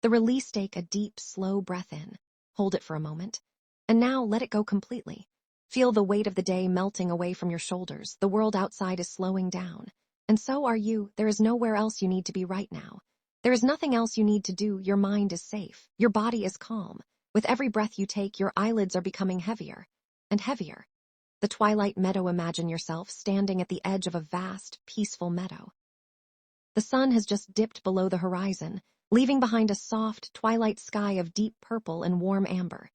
The release, take a deep, slow breath in. Hold it for a moment. And now let it go completely. Feel the weight of the day melting away from your shoulders. The world outside is slowing down. And so are you. There is nowhere else you need to be right now. There is nothing else you need to do. Your mind is safe. Your body is calm. With every breath you take, your eyelids are becoming heavier and heavier. The twilight meadow. Imagine yourself standing at the edge of a vast, peaceful meadow. The sun has just dipped below the horizon, leaving behind a soft, twilight sky of deep purple and warm amber.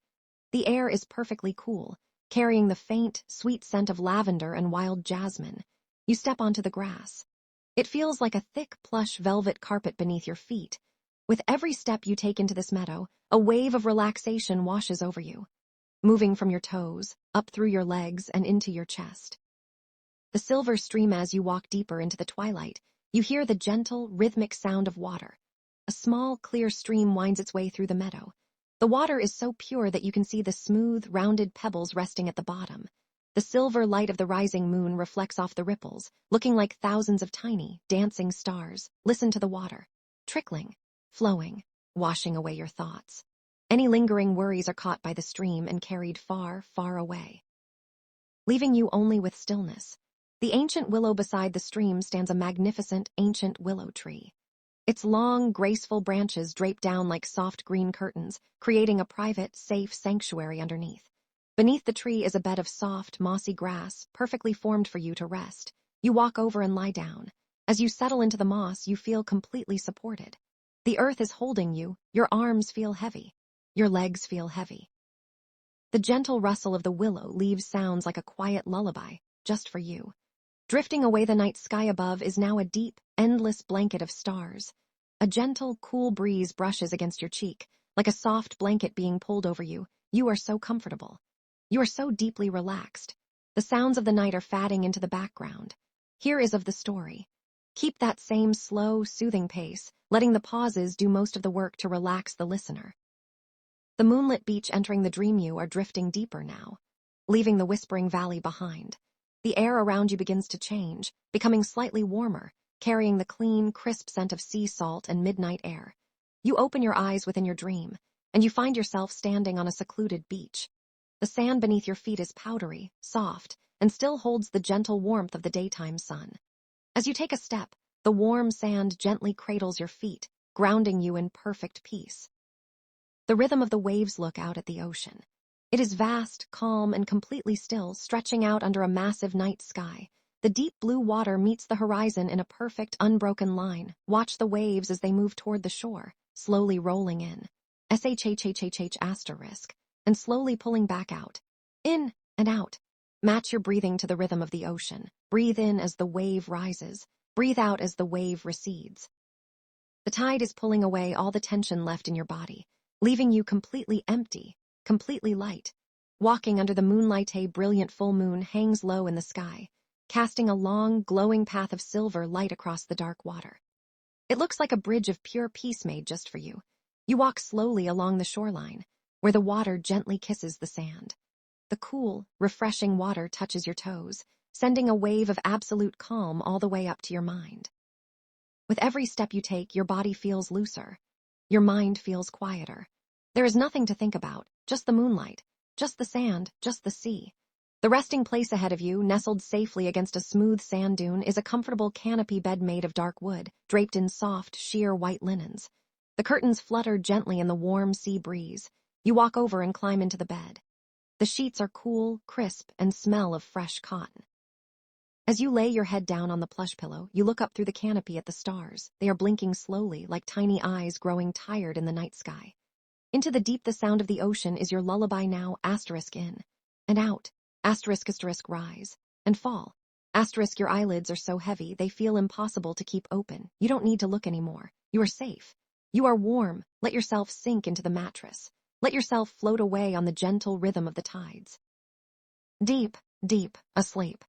The air is perfectly cool, carrying the faint, sweet scent of lavender and wild jasmine. You step onto the grass. It feels like a thick, plush velvet carpet beneath your feet. With every step you take into this meadow, a wave of relaxation washes over you, moving from your toes, up through your legs, and into your chest. The silver stream. As you walk deeper into the twilight, you hear the gentle, rhythmic sound of water. A small, clear stream winds its way through the meadow. The water is so pure that you can see the smooth, rounded pebbles resting at the bottom. The silver light of the rising moon reflects off the ripples, looking like thousands of tiny, dancing stars. Listen to the water, trickling, flowing, washing away your thoughts. Any lingering worries are caught by the stream and carried far, far away, leaving you only with stillness. The ancient willow beside the stream stands, a magnificent ancient willow tree. Its long, graceful branches drape down like soft green curtains, creating a private, safe sanctuary underneath. Beneath the tree is a bed of soft, mossy grass, perfectly formed for you to rest. You walk over and lie down. As you settle into the moss, you feel completely supported. The earth is holding you. Your arms feel heavy. Your legs feel heavy. The gentle rustle of the willow leaves sounds like a quiet lullaby, just for you. Drifting away, the night sky above is now a deep, endless blanket of stars. A gentle, cool breeze brushes against your cheek, like a soft blanket being pulled over you. You are so comfortable. You are so deeply relaxed. The sounds of the night are fading into the background. Here is of the story. Keep that same slow, soothing pace, letting the pauses do most of the work to relax the listener. The moonlit beach entering the dream you are drifting deeper now, leaving the whispering valley behind. The air around you begins to change, becoming slightly warmer, carrying the clean, crisp scent of sea salt and midnight air. You open your eyes within your dream, and you find yourself standing on a secluded beach. The sand beneath your feet is powdery, soft, and still holds the gentle warmth of the daytime sun. As you take a step, the warm sand gently cradles your feet, grounding you in perfect peace. The rhythm of the waves. Look out at the ocean. It is vast, calm, and completely still, stretching out under a massive night sky. The deep blue water meets the horizon in a perfect, unbroken line. Watch the waves as they move toward the shore, slowly rolling in, ****, and slowly pulling back out, in and out. Match your breathing to the rhythm of the ocean. Breathe in as the wave rises. Breathe out as the wave recedes. The tide is pulling away all the tension left in your body, leaving you completely empty, completely light. Walking under the moonlight, a brilliant full moon hangs low in the sky, casting a long, glowing path of silver light across the dark water. It looks like a bridge of pure peace made just for you. You walk slowly along the shoreline, where the water gently kisses the sand. The cool, refreshing water touches your toes, sending a wave of absolute calm all the way up to your mind. With every step you take, your body feels looser. Your mind feels quieter. There is nothing to think about, just the moonlight, just the sand, just the sea. The resting place ahead of you, nestled safely against a smooth sand dune, is a comfortable canopy bed made of dark wood, draped in soft, sheer white linens. The curtains flutter gently in the warm sea breeze. You walk over and climb into the bed. The sheets are cool, crisp, and smell of fresh cotton. As you lay your head down on the plush pillow, you look up through the canopy at the stars. They are blinking slowly, like tiny eyes growing tired in the night sky. Into the deep, the sound of the ocean is your lullaby now, in and out, rise and fall. Your eyelids are so heavy they feel impossible to keep open. You don't need to look anymore. You are safe. You are warm. Let yourself sink into the mattress. Let yourself float away on the gentle rhythm of the tides. Deep, deep, asleep.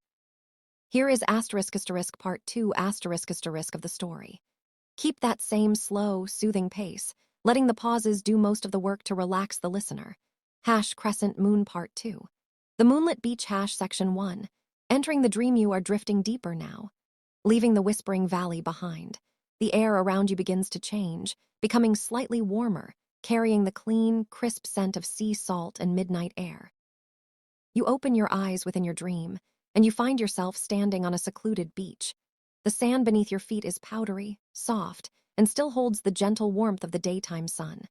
Here is part 2 of the story. Keep that same slow, soothing pace, letting the pauses do most of the work to relax the listener. Crescent Moon Part 2. The moonlit beach. Section 1. Entering the dream, you are drifting deeper now, leaving the whispering valley behind. The air around you begins to change, becoming slightly warmer, carrying the clean, crisp scent of sea salt and midnight air. You open your eyes within your dream, and you find yourself standing on a secluded beach. The sand beneath your feet is powdery, soft, and still holds the gentle warmth of the daytime sun.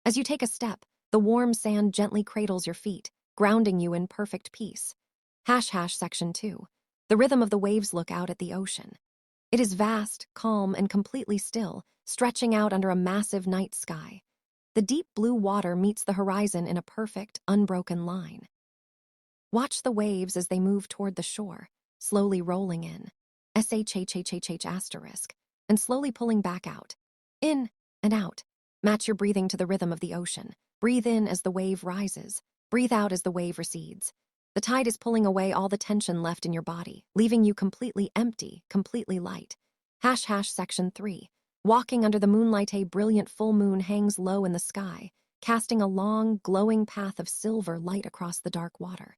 As you take a step, the warm sand gently cradles your feet, grounding you in perfect peace. Section 2. The rhythm of the waves look out at the ocean. It is vast, calm, and completely still, stretching out under a massive night sky. The deep blue water meets the horizon in a perfect, unbroken line. Watch the waves as they move toward the shore, slowly rolling in, *******, and slowly pulling back out. In and out. Match your breathing to the rhythm of the ocean. Breathe in as the wave rises. Breathe out as the wave recedes. The tide is pulling away all the tension left in your body, leaving you completely empty, completely light. Section 3. Walking under the moonlight, a brilliant full moon hangs low in the sky, casting a long, glowing path of silver light across the dark water.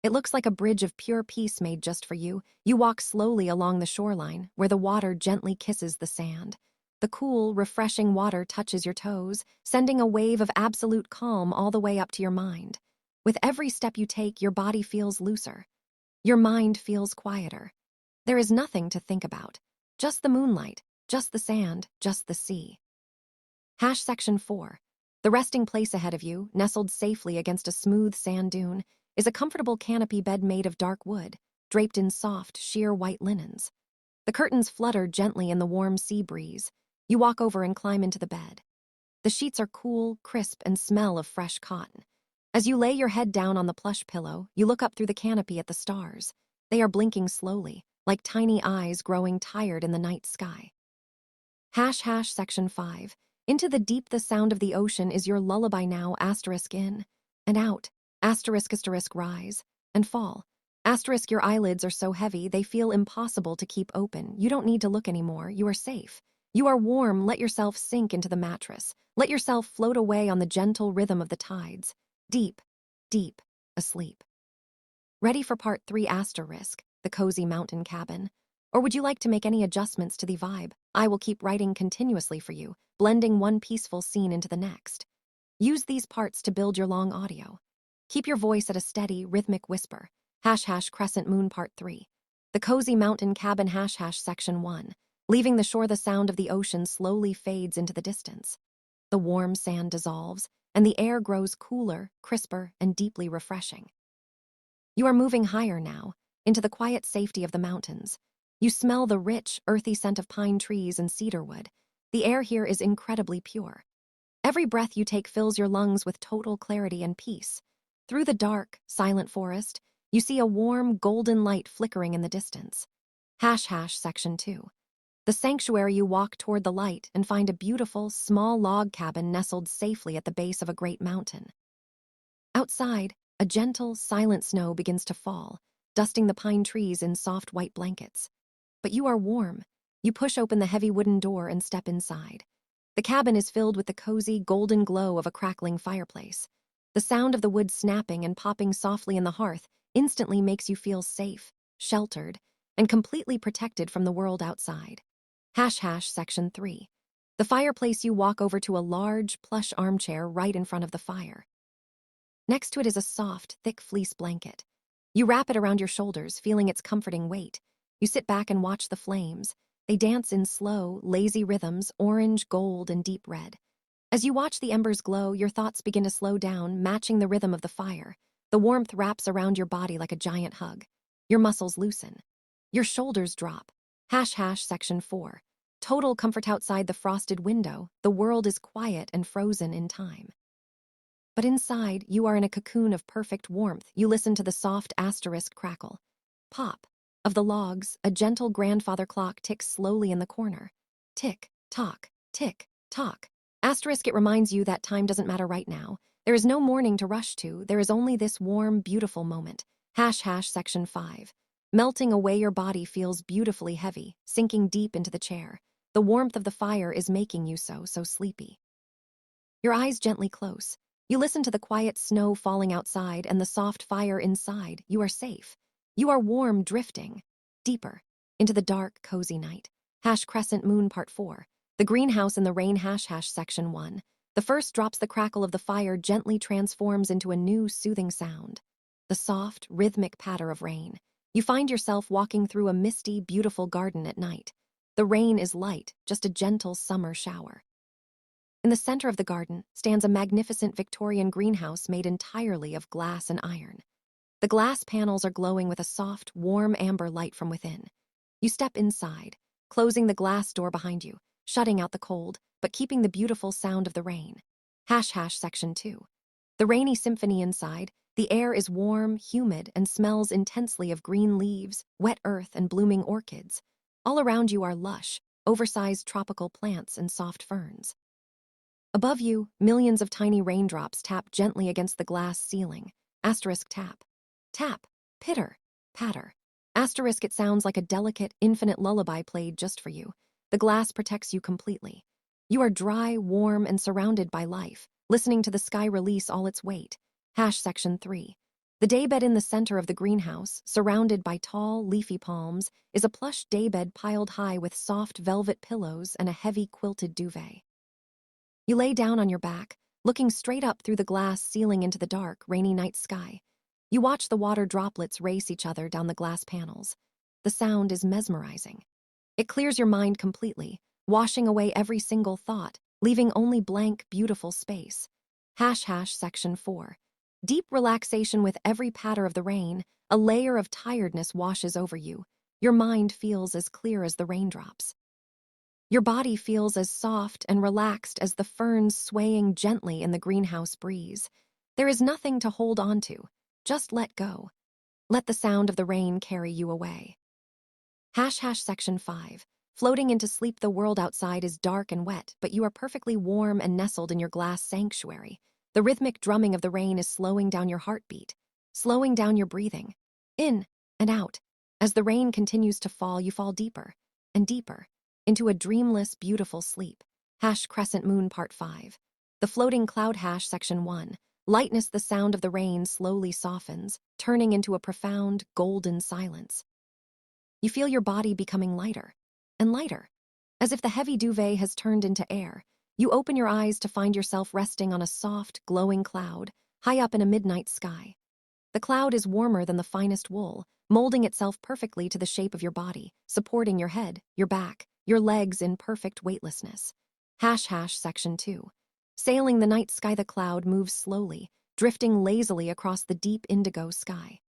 It looks like a bridge of pure peace made just for you. You walk slowly along the shoreline, where the water gently kisses the sand. The cool, refreshing water touches your toes, sending a wave of absolute calm all the way up to your mind. With every step you take, your body feels looser. Your mind feels quieter. There is nothing to think about. Just the moonlight, just the sand, just the sea. Section 4. The resting place ahead of you, nestled safely against a smooth sand dune, is a comfortable canopy bed made of dark wood, draped in soft, sheer white linens. The curtains flutter gently in the warm sea breeze. You walk over and climb into the bed. The sheets are cool, crisp, and smell of fresh cotton. As you lay your head down on the plush pillow, you look up through the canopy at the stars. They are blinking slowly, like tiny eyes growing tired in the night sky. Section 5. Into the deep, the sound of the ocean is your lullaby now, in and out. Rise and fall. Your eyelids are so heavy they feel impossible to keep open. You don't need to look anymore. You are safe. You are warm. Let yourself sink into the mattress. Let yourself float away on the gentle rhythm of the tides. Deep, deep asleep. Ready for part 3, the cozy mountain cabin? Or would you like to make any adjustments to the vibe? I will keep writing continuously for you, blending one peaceful scene into the next. Use these parts to build your long audio. Keep your voice at a steady, rhythmic whisper. Crescent Moon Part 3. The cozy mountain cabin. Section 1. Leaving the shore, the sound of the ocean slowly fades into the distance. The warm sand dissolves, and the air grows cooler, crisper, and deeply refreshing. You are moving higher now, into the quiet safety of the mountains. You smell the rich, earthy scent of pine trees and cedarwood. The air here is incredibly pure. Every breath you take fills your lungs with total clarity and peace. Through the dark, silent forest, you see a warm, golden light flickering in the distance. Section 2. The sanctuary. You walk toward the light and find a beautiful, small log cabin nestled safely at the base of a great mountain. Outside, a gentle, silent snow begins to fall, dusting the pine trees in soft white blankets. But you are warm. You push open the heavy wooden door and step inside. The cabin is filled with the cozy, golden glow of a crackling fireplace. The sound of the wood snapping and popping softly in the hearth instantly makes you feel safe, sheltered, and completely protected from the world outside. Section 3. The fireplace. You walk over to a large, plush armchair right in front of the fire. Next to it is a soft, thick fleece blanket. You wrap it around your shoulders, feeling its comforting weight. You sit back and watch the flames. They dance in slow, lazy rhythms, orange, gold, and deep red. As you watch the embers glow, your thoughts begin to slow down, matching the rhythm of the fire. The warmth wraps around your body like a giant hug. Your muscles loosen. Your shoulders drop. Section 4. Total comfort. Outside the frosted window, the world is quiet and frozen in time. But inside, you are in a cocoon of perfect warmth. You listen to the soft crackle. Pop. Of the logs, a gentle grandfather clock ticks slowly in the corner. Tick, tock, tick, tock. It reminds you that time doesn't matter right now. There is no morning to rush to. There is only this warm, beautiful moment. Section 5. Melting away, your body feels beautifully heavy, sinking deep into the chair. The warmth of the fire is making you so sleepy. Your eyes gently close. You listen to the quiet snow falling outside and the soft fire inside. You are safe. You are warm, drifting deeper into the dark, cozy night. Crescent Moon Part 4. The greenhouse in the rain section 1. The first drops the crackle of the fire gently transforms into a new soothing sound. The soft, rhythmic patter of rain. You find yourself walking through a misty, beautiful garden at night. The rain is light, just a gentle summer shower. In the center of the garden stands a magnificent Victorian greenhouse made entirely of glass and iron. The glass panels are glowing with a soft, warm amber light from within. You step inside, closing the glass door behind you, shutting out the cold, but keeping the beautiful sound of the rain. Section 2. The rainy symphony inside. The air is warm, humid, and smells intensely of green leaves, wet earth, and blooming orchids. All around you are lush, oversized tropical plants and soft ferns. Above you, millions of tiny raindrops tap gently against the glass ceiling. Tap. Tap. Pitter. Patter. It sounds like a delicate, infinite lullaby played just for you. The glass protects you completely. You are dry, warm, and surrounded by life, listening to the sky release all its weight. Section 3. The daybed in the center of the greenhouse, surrounded by tall, leafy palms, is a plush daybed piled high with soft velvet pillows and a heavy quilted duvet. You lay down on your back, looking straight up through the glass ceiling into the dark, rainy night sky. You watch the water droplets race each other down the glass panels. The sound is mesmerizing. It clears your mind completely, washing away every single thought, leaving only blank, beautiful space. Section 4. Deep relaxation with every patter of the rain, a layer of tiredness washes over you. Your mind feels as clear as the raindrops. Your body feels as soft and relaxed as the ferns swaying gently in the greenhouse breeze. There is nothing to hold on to. Just let go. Let the sound of the rain carry you away. Section 5. Floating into sleep. The world outside is dark and wet, but you are perfectly warm and nestled in your glass sanctuary. The rhythmic drumming of the rain is slowing down your heartbeat, slowing down your breathing, in and out. As the rain continues to fall, you fall deeper and deeper into a dreamless, beautiful sleep. Crescent Moon Part 5. The floating cloud. Section 1. Lightness. The sound of the rain slowly softens, turning into a profound, golden silence. You feel your body becoming lighter and lighter, as if the heavy duvet has turned into air. You open your eyes to find yourself resting on a soft, glowing cloud, high up in a midnight sky. The cloud is warmer than the finest wool, molding itself perfectly to the shape of your body, supporting your head, your back, your legs in perfect weightlessness. Section 2. Sailing the night sky. The cloud moves slowly, drifting lazily across the deep indigo sky.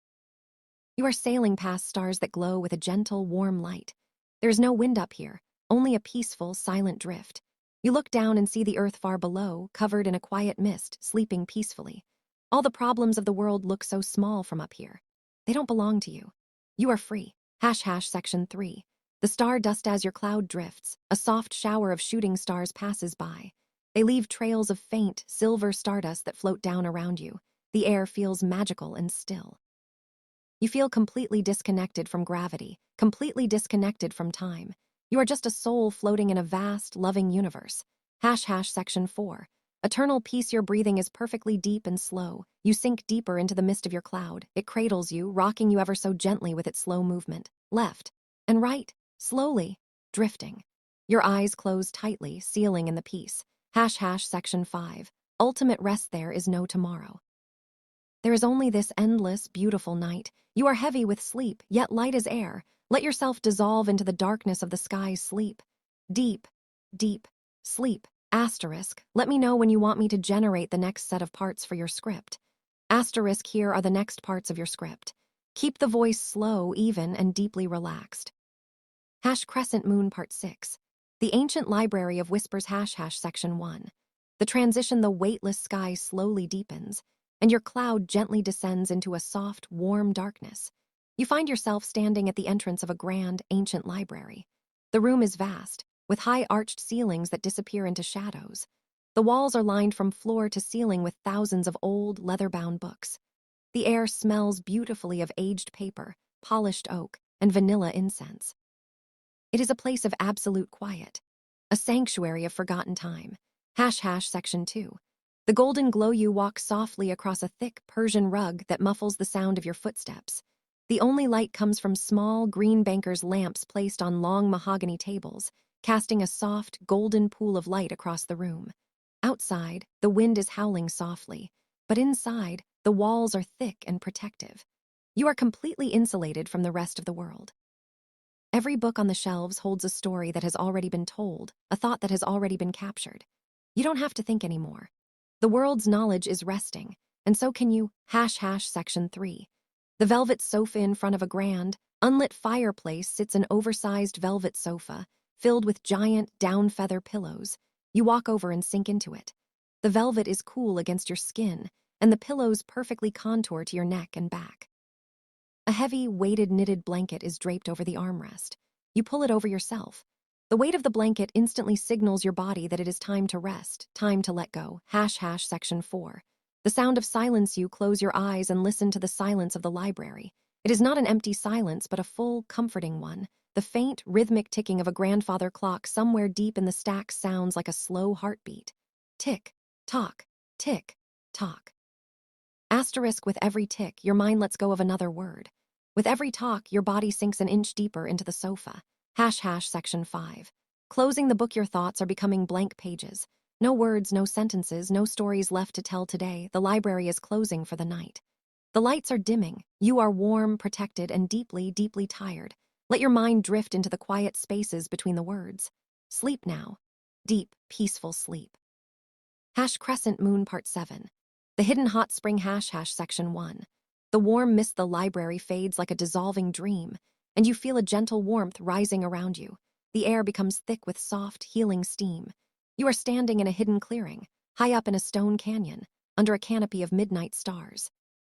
You are sailing past stars that glow with a gentle, warm light. There is no wind up here, only a peaceful, silent drift. You look down and see the earth far below, covered in a quiet mist, sleeping peacefully. All the problems of the world look so small from up here. They don't belong to you. You are free. Section 3. The star dust. As your cloud drifts, a soft shower of shooting stars passes by. They leave trails of faint, silver stardust that float down around you. The air feels magical and still. You feel completely disconnected from gravity, completely disconnected from time. You are just a soul floating in a vast, loving universe. Section 4. Eternal peace. Your breathing is perfectly deep and slow. You sink deeper into the mist of your cloud. It cradles you, rocking you ever so gently with its slow movement. Left and right, slowly, drifting. Your eyes close tightly, sealing in the peace. Section 5. Ultimate rest. There is no tomorrow. There is only this endless, beautiful night. You are heavy with sleep, yet light as air. Let yourself dissolve into the darkness of the sky's sleep. Deep, deep, sleep. Let me know when you want me to generate the next set of parts for your script. Here are the next parts of your script. Keep the voice slow, even, and deeply relaxed. Crescent Moon Part 6. The Ancient Library of Whispers. Section 1. The transition. The weightless sky slowly deepens, and your cloud gently descends into a soft, warm darkness. You find yourself standing at the entrance of a grand, ancient library. The room is vast, with high arched ceilings that disappear into shadows. The walls are lined from floor to ceiling with thousands of old, leather-bound books. The air smells beautifully of aged paper, polished oak, and vanilla incense. It is a place of absolute quiet, a sanctuary of forgotten time. Section 2. The golden glow. You walk softly across a thick Persian rug that muffles the sound of your footsteps. The only light comes from small, green banker's lamps placed on long mahogany tables. casting a soft, golden pool of light across the room. Outside, the wind is howling softly, but inside, the walls are thick and protective. You are completely insulated from the rest of the world. Every book on the shelves holds a story that has already been told, a thought that has already been captured. You don't have to think anymore. The world's knowledge is resting, and so can you. Section 3. The velvet sofa in front of a grand, unlit fireplace sits an oversized velvet sofa, filled with giant, down feather pillows. You walk over and sink into it. The velvet is cool against your skin, and the pillows perfectly contour to your neck and back. A heavy, weighted knitted blanket is draped over the armrest. You pull it over yourself. The weight of the blanket instantly signals your body that it is time to rest, time to let go. Section 4. The sound of silence. You close your eyes and listen to the silence of the library. It is not an empty silence, but a full, comforting one. The faint, rhythmic ticking of a grandfather clock somewhere deep in the stacks sounds like a slow heartbeat. Tick, tock, tick, tock. Asterisk. With every tick, your mind lets go of another word. With every talk, your body sinks an inch deeper into the sofa. Section 5. Closing the book, your thoughts are becoming blank pages. No words, no sentences, no stories left to tell today. The library is closing for the night. The lights are dimming. You are warm, protected, and deeply, deeply tired. Let your mind drift into the quiet spaces between the words. Sleep now. Deep, peaceful sleep. Crescent Moon Part 7. The Hidden Hot Spring. Section 1. The warm mist. The library fades like a dissolving dream, and you feel a gentle warmth rising around you. The air becomes thick with soft, healing steam. You are standing in a hidden clearing, high up in a stone canyon, under a canopy of midnight stars.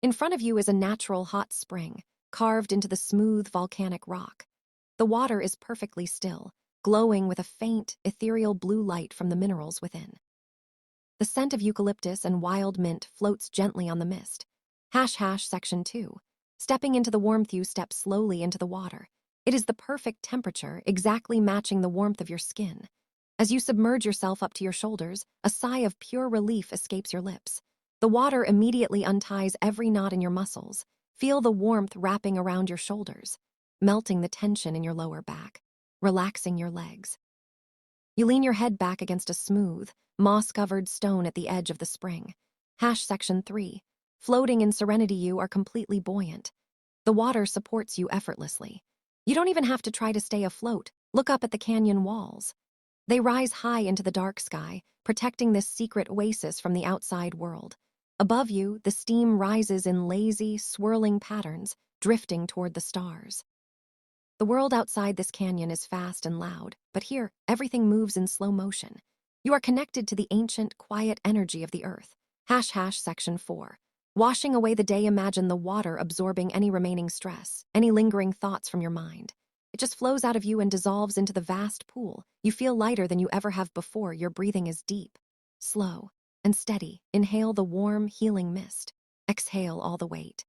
In front of you is a natural hot spring, carved into the smooth volcanic rock. The water is perfectly still, glowing with a faint, ethereal blue light from the minerals within. The scent of eucalyptus and wild mint floats gently on the mist. Section 2. Stepping into the warmth. You step slowly into the water. It is the perfect temperature, exactly matching the warmth of your skin. As you submerge yourself up to your shoulders, a sigh of pure relief escapes your lips. The water immediately unties every knot in your muscles. Feel the warmth wrapping around your shoulders, melting the tension in your lower back, relaxing your legs. You lean your head back against a smooth, moss-covered stone at the edge of the spring. Section 3. Floating in serenity. You are completely buoyant. The water supports you effortlessly. You don't even have to try to stay afloat. Look up at the canyon walls. They rise high into the dark sky, protecting this secret oasis from the outside world. Above you, the steam rises in lazy, swirling patterns, drifting toward the stars. The world outside this canyon is fast and loud, but here, everything moves in slow motion. You are connected to the ancient, quiet energy of the earth. Section 4. Washing away the day. Imagine the water absorbing any remaining stress, any lingering thoughts from your mind. It just flows out of you and dissolves into the vast pool. You feel lighter than you ever have before. Your breathing is deep, slow, and steady. Inhale the warm, healing mist. Exhale all the weight.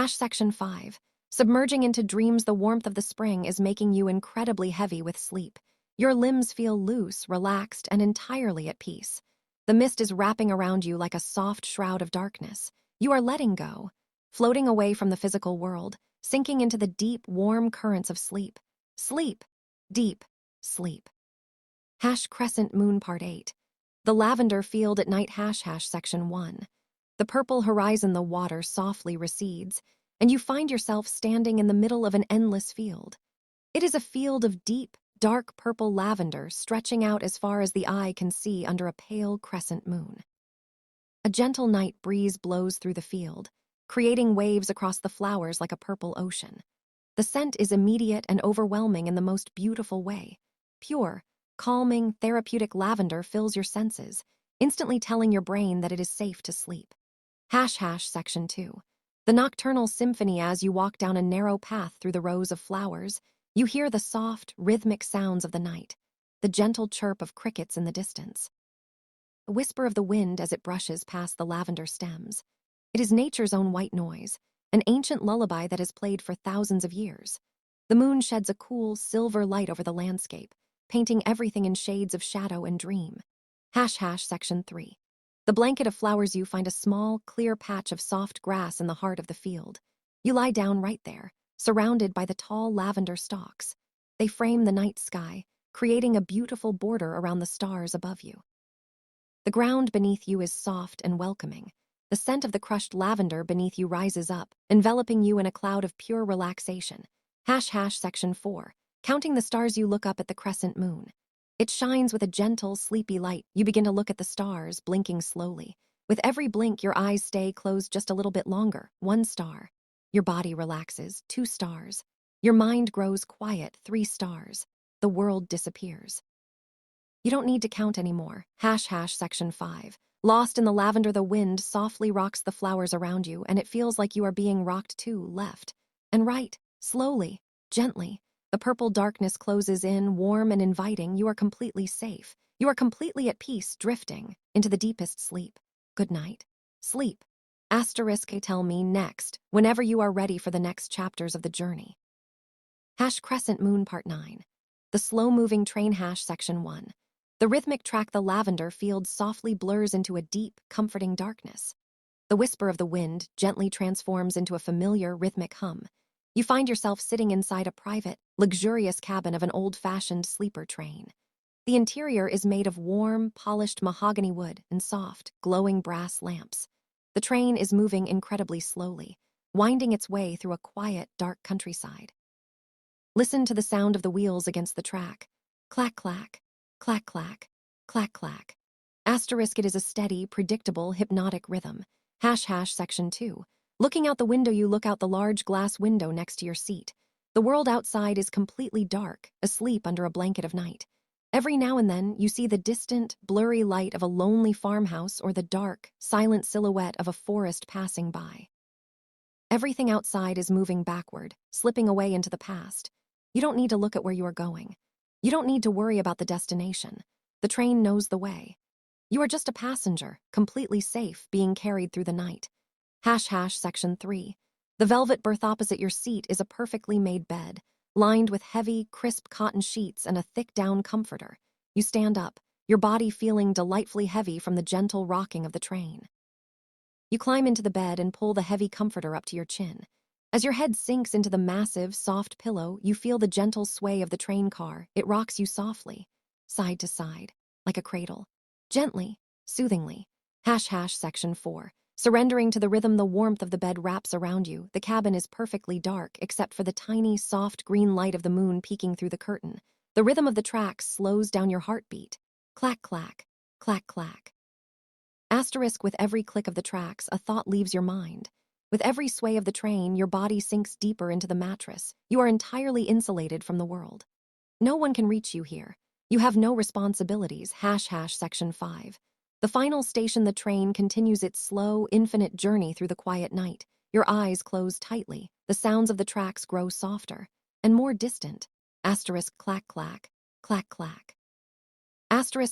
Section 5. Submerging into dreams. The warmth of the spring is making you incredibly heavy with sleep. Your limbs feel loose, relaxed, and entirely at peace. The mist is wrapping around you like a soft shroud of darkness. You are letting go, floating away from the physical world, sinking into the deep, warm currents of sleep. Sleep. Deep. Sleep. Crescent Moon Part 8. The lavender field at night. Section 1. The purple horizon. The water softly recedes, and you find yourself standing in the middle of an endless field. It is a field of deep, dark purple lavender stretching out as far as the eye can see under a pale crescent moon. A gentle night breeze blows through the field, creating waves across the flowers like a purple ocean. The scent is immediate and overwhelming in the most beautiful way. Pure, calming, therapeutic lavender fills your senses, instantly telling your brain that it is safe to sleep. Section 2. The nocturnal symphony. As you walk down a narrow path through the rows of flowers, you hear the soft, rhythmic sounds of the night, the gentle chirp of crickets in the distance, the whisper of the wind as it brushes past the lavender stems. It is nature's own white noise, an ancient lullaby that has played for thousands of years. The moon sheds a cool, silver light over the landscape, painting everything in shades of shadow and dream. Section 3. The blanket of flowers. You find a small, clear patch of soft grass in the heart of the field. You lie down right there, surrounded by the tall lavender stalks. They frame the night sky, creating a beautiful border around the stars above you. The ground beneath you is soft and welcoming. The scent of the crushed lavender beneath you rises up, enveloping you in a cloud of pure relaxation. Section 4. Counting the stars, you look up at the crescent moon. It shines with a gentle, sleepy light. You begin to look at the stars, blinking slowly. With every blink, your eyes stay closed just a little bit longer. 1 star. Your body relaxes. 2 stars. Your mind grows quiet. 3 stars. The world disappears. You don't need to count anymore. Section 5. Lost in the lavender, the wind softly rocks the flowers around you, and it feels like you are being rocked to left and right, slowly, gently. The purple darkness closes in, warm and inviting. You are completely safe. You are completely at peace, drifting into the deepest sleep. Good night. Sleep. Tell me next, whenever you are ready for the next chapters of the journey. Crescent Moon Part 9. The slow-moving train. Section 1. The rhythmic track, the lavender field softly blurs into a deep, comforting darkness. The whisper of the wind gently transforms into a familiar, rhythmic hum. You find yourself sitting inside a private, luxurious cabin of an old-fashioned sleeper train. The interior is made of warm, polished mahogany wood and soft, glowing brass lamps. The train is moving incredibly slowly, winding its way through a quiet, dark countryside. Listen to the sound of the wheels against the track. Clack, clack, clack, clack, clack, clack. It is a steady, predictable, hypnotic rhythm. Section 2. Looking out the window, you look out the large glass window next to your seat. The world outside is completely dark, asleep under a blanket of night. Every now and then, you see the distant, blurry light of a lonely farmhouse or the dark, silent silhouette of a forest passing by. Everything outside is moving backward, slipping away into the past. You don't need to look at where you are going. You don't need to worry about the destination. The train knows the way. You are just a passenger, completely safe, being carried through the night. Section 3. The velvet berth opposite your seat is a perfectly made bed, lined with heavy, crisp cotton sheets and a thick down comforter. You stand up, your body feeling delightfully heavy from the gentle rocking of the train. You climb into the bed and pull the heavy comforter up to your chin. As your head sinks into the massive, soft pillow, you feel the gentle sway of the train car. It rocks you softly, side to side, like a cradle. Gently, soothingly. Section 4. Surrendering to the rhythm, the warmth of the bed wraps around you. The cabin is perfectly dark, except for the tiny, soft green light of the moon peeking through the curtain. The rhythm of the tracks slows down your heartbeat. Clack, clack, clack, clack. With every click of the tracks, a thought leaves your mind. With every sway of the train, your body sinks deeper into the mattress. You are entirely insulated from the world. No one can reach you here. You have no responsibilities. Section 5. The final station, the train continues its slow, infinite journey through the quiet night. Your eyes close tightly. The sounds of the tracks grow softer and more distant. Clack, clack, clack, clack.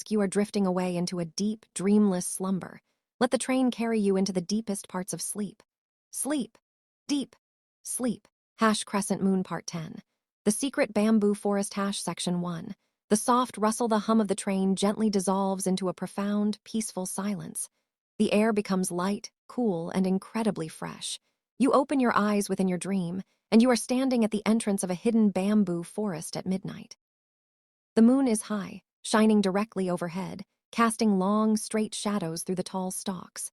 You are drifting away into a deep, dreamless slumber. Let the train carry you into the deepest parts of sleep. Sleep. Deep. Sleep. Crescent Moon Part 10. The secret bamboo forest. Section 1. The soft rustle, the hum of the train gently dissolves into a profound, peaceful silence. The air becomes light, cool, and incredibly fresh. You open your eyes within your dream, and you are standing at the entrance of a hidden bamboo forest at midnight. The moon is high, shining directly overhead, casting long, straight shadows through the tall stalks.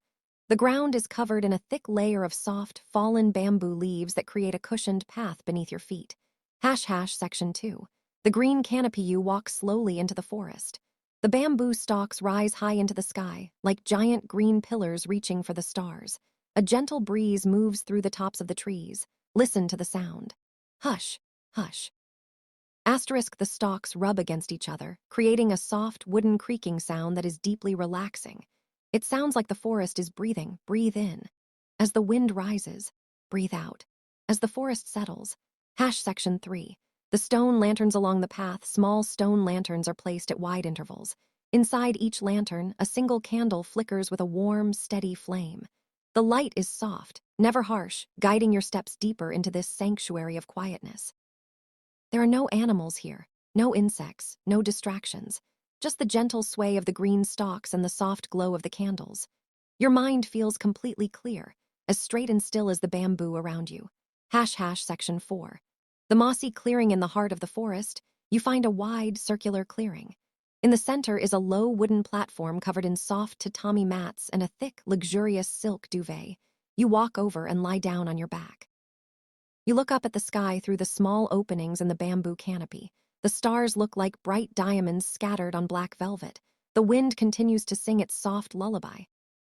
The ground is covered in a thick layer of soft, fallen bamboo leaves that create a cushioned path beneath your feet. Section 2. The green canopy. You walk slowly into the forest. The bamboo stalks rise high into the sky, like giant green pillars reaching for the stars. A gentle breeze moves through the tops of the trees. Listen to the sound. Hush, hush. The stalks rub against each other, creating a soft, wooden creaking sound that is deeply relaxing. It sounds like the forest is breathing. Breathe in. As the wind rises, breathe out. As the forest settles. Section 3. The stone lanterns along the path. Small stone lanterns are placed at wide intervals. Inside each lantern, a single candle flickers with a warm, steady flame. The light is soft, never harsh, guiding your steps deeper into this sanctuary of quietness. There are no animals here, no insects, no distractions, just the gentle sway of the green stalks and the soft glow of the candles. Your mind feels completely clear, as straight and still as the bamboo around you. Section 4. The mossy clearing in the heart of the forest. you find a wide, circular clearing. In the center is a low wooden platform covered in soft tatami mats and a thick, luxurious silk duvet. You walk over and lie down on your back. You look up at the sky through the small openings in the bamboo canopy. The stars look like bright diamonds scattered on black velvet. The wind continues to sing its soft lullaby.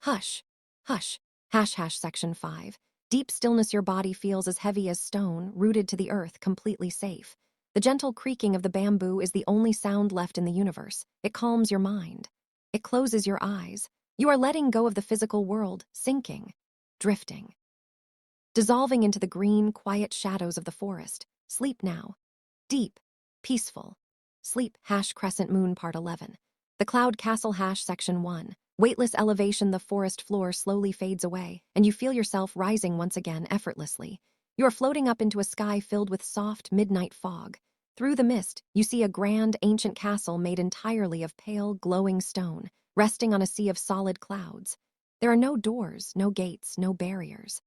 Hush, hush, section 5. Deep stillness, your body feels as heavy as stone, rooted to the earth, completely safe. The gentle creaking of the bamboo is the only sound left in the universe. It calms your mind. It closes your eyes. You are letting go of the physical world, sinking, drifting, dissolving into the green, quiet shadows of the forest. Sleep now. Deep, peaceful. Sleep, crescent moon, part 11. The cloud castle, section 1. Weightless elevation, the forest floor slowly fades away, and you feel yourself rising once again effortlessly. You are floating up into a sky filled with soft, midnight fog. Through the mist, you see a grand, ancient castle made entirely of pale, glowing stone, resting on a sea of solid clouds. There are no doors, no gates, no barriers.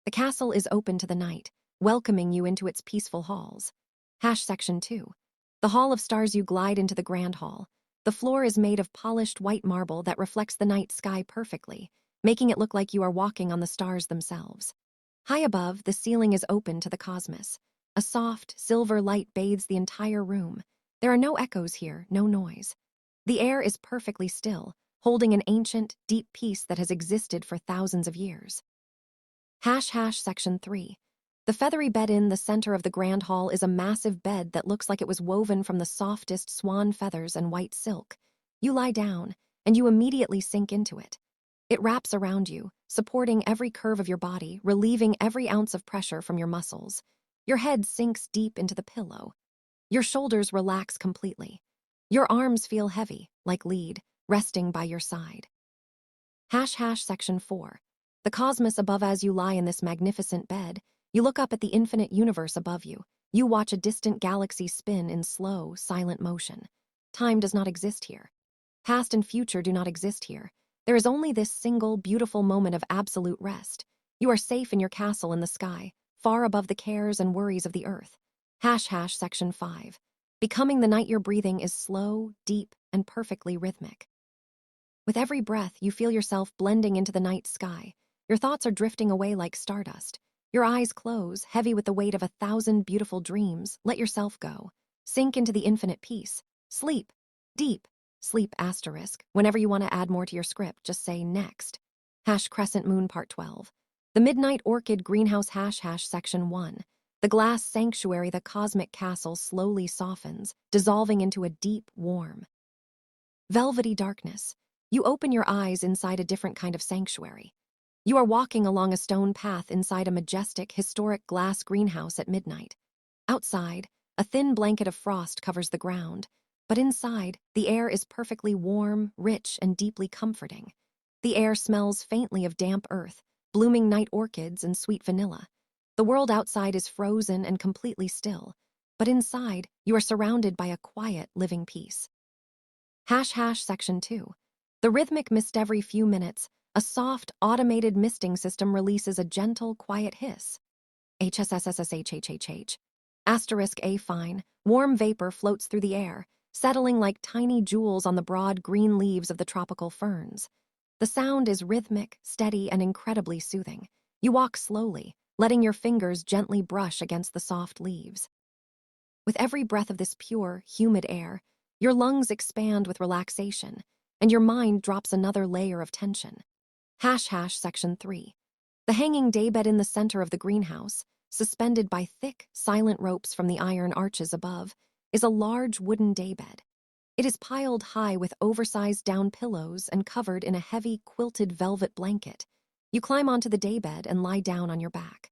The castle is open to the night, welcoming you into its peaceful halls. Section 2. The Hall of Stars, you glide into the grand hall. The floor is made of polished white marble that reflects the night sky perfectly, making it look like you are walking on the stars themselves. High above, the ceiling is open to the cosmos. A soft, silver light bathes the entire room. There are no echoes here, no noise. The air is perfectly still, holding an ancient, deep peace that has existed for thousands of years. Section 3. The feathery bed in the center of the grand hall is a massive bed that looks like it was woven from the softest swan feathers and white silk. You lie down, and you immediately sink into it. It wraps around you, supporting every curve of your body, relieving every ounce of pressure from your muscles. Your head sinks deep into the pillow. Your shoulders relax completely. Your arms feel heavy, like lead, resting by your side. Section 4. The cosmos above. As you lie in this magnificent bed, you look up at the infinite universe above you. You watch a distant galaxy spin in slow, silent motion. Time does not exist here. Past and future do not exist here. There is only this single, beautiful moment of absolute rest. You are safe in your castle in the sky, far above the cares and worries of the earth. Section 5. Becoming the night, your breathing is slow, deep, and perfectly rhythmic. With every breath, you feel yourself blending into the night sky. Your thoughts are drifting away like stardust. Your eyes close, heavy with the weight of 1,000 beautiful dreams. Let yourself go. Sink into the infinite peace. Sleep. Deep. Sleep, asterisk. Whenever you want to add more to your script, just say next. Crescent moon, part 12. The midnight orchid greenhouse, section 1. The glass sanctuary, the cosmic castle slowly softens, dissolving into a deep, warm, velvety darkness. You open your eyes inside a different kind of sanctuary. You are walking along a stone path inside a majestic, historic glass greenhouse at midnight. Outside, a thin blanket of frost covers the ground, but inside, the air is perfectly warm, rich, and deeply comforting. The air smells faintly of damp earth, blooming night orchids, and sweet vanilla. The world outside is frozen and completely still, but inside, you are surrounded by a quiet, living peace. Section 2. The rhythmic mist. Every few minutes, a soft, automated misting system releases a gentle, quiet hiss. HSSSSHHHH. Asterisk A. Fine, warm vapor floats through the air, settling like tiny jewels on the broad green leaves of the tropical ferns. The sound is rhythmic, steady, and incredibly soothing. You walk slowly, letting your fingers gently brush against the soft leaves. With every breath of this pure, humid air, your lungs expand with relaxation, and your mind drops another layer of tension. Section 3. The hanging daybed in the center of the greenhouse, suspended by thick, silent ropes from the iron arches above, is a large wooden daybed. It is piled high with oversized down pillows and covered in a heavy, quilted velvet blanket. You climb onto the daybed and lie down on your back.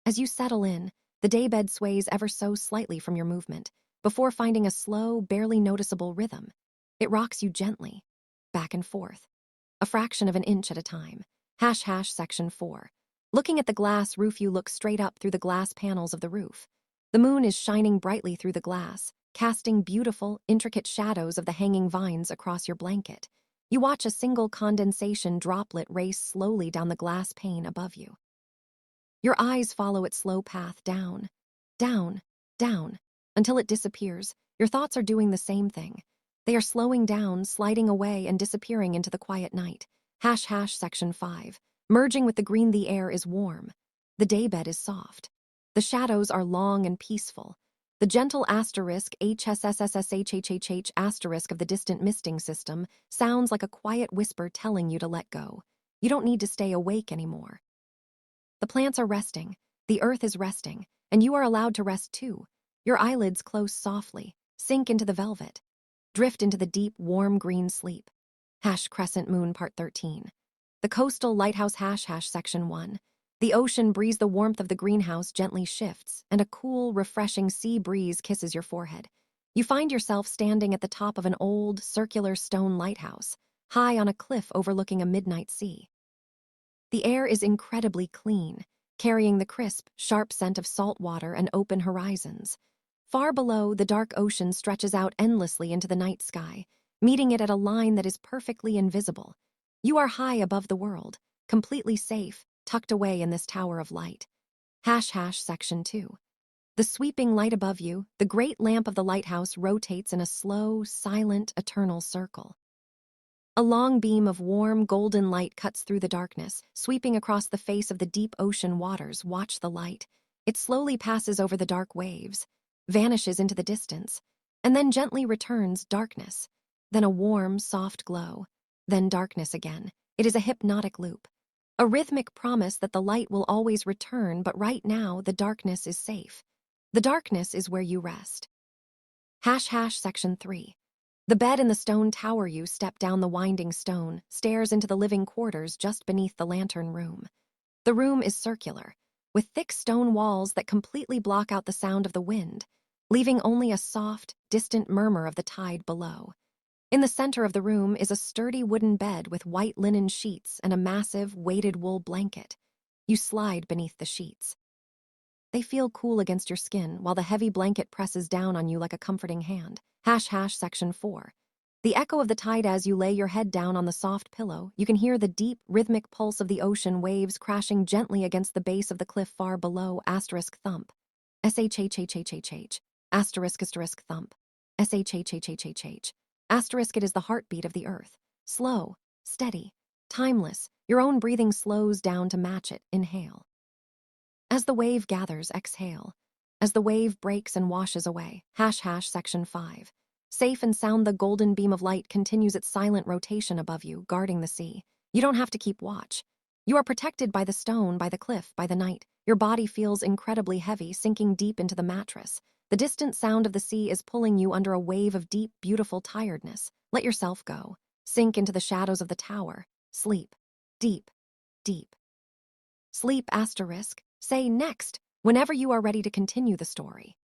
As you settle in, the daybed sways ever so slightly from your movement, before finding a slow, barely noticeable rhythm. It rocks you gently, back and forth, a fraction of an inch at a time. Section 4. Looking at the glass roof, you look straight up through the glass panels of the roof. The moon is shining brightly through the glass, casting beautiful, intricate shadows of the hanging vines across your blanket. You watch a single condensation droplet race slowly down the glass pane above you. Your eyes follow its slow path down, down, down, until it disappears. Your thoughts are doing the same thing. They are slowing down, sliding away, and disappearing into the quiet night. Section 5. Merging with the green, the air is warm. The daybed is soft. The shadows are long and peaceful. The gentle asterisk HSSSSHHHH asterisk of the distant misting system sounds like a quiet whisper telling you to let go. You don't need to stay awake anymore. The plants are resting, the earth is resting, and you are allowed to rest too. Your eyelids close softly, sink into the velvet, drift into the deep, warm green sleep. Crescent Moon Part 13. The Coastal Lighthouse Section 1. The ocean breeze, the warmth of the greenhouse gently shifts, and a cool, refreshing sea breeze kisses your forehead. You find yourself standing at the top of an old, circular stone lighthouse, high on a cliff overlooking a midnight sea. The air is incredibly clean, carrying the crisp, sharp scent of salt water and open horizons. Far below, the dark ocean stretches out endlessly into the night sky, meeting it at a line that is perfectly invisible. You are high above the world, completely safe, tucked away in this tower of light. Section 2. The sweeping light above you, the great lamp of the lighthouse rotates in a slow, silent, eternal circle. A long beam of warm, golden light cuts through the darkness, sweeping across the face of the deep ocean waters. Watch the light. It slowly passes over the dark waves, vanishes into the distance, and then gently returns. Darkness, then a warm, soft glow, then darkness again. It is a hypnotic loop. A rhythmic promise that the light will always return, but right now the darkness is safe. The darkness is where you rest. Section 3. The bed in the stone tower. You step down the winding stone, stairs into the living quarters just beneath the lantern room. The room is circular, with thick stone walls that completely block out the sound of the wind, leaving only a soft, distant murmur of the tide below. In the center of the room is a sturdy wooden bed with white linen sheets and a massive, weighted wool blanket. You slide beneath the sheets. They feel cool against your skin while the heavy blanket presses down on you like a comforting hand. Section 4. The echo of the tide. As you lay your head down on the soft pillow, you can hear the deep, rhythmic pulse of the ocean waves crashing gently against the base of the cliff far below. Thump. SHHHHHH. Thump. SHHHHHH. It is the heartbeat of the earth. Slow, steady, timeless. Your own breathing slows down to match it. Inhale. As the wave gathers, exhale. As the wave breaks and washes away. Section 5. Safe and sound. The golden beam of light continues its silent rotation above you, guarding the sea. You don't have to keep watch. You are protected by the stone, by the cliff, by the night. Your body feels incredibly heavy, sinking deep into the mattress. The distant sound of the sea is pulling you under a wave of deep, beautiful tiredness. Let yourself go. Sink into the shadows of the tower. Sleep. Deep. Deep. Sleep. Say next whenever you are ready to continue the story.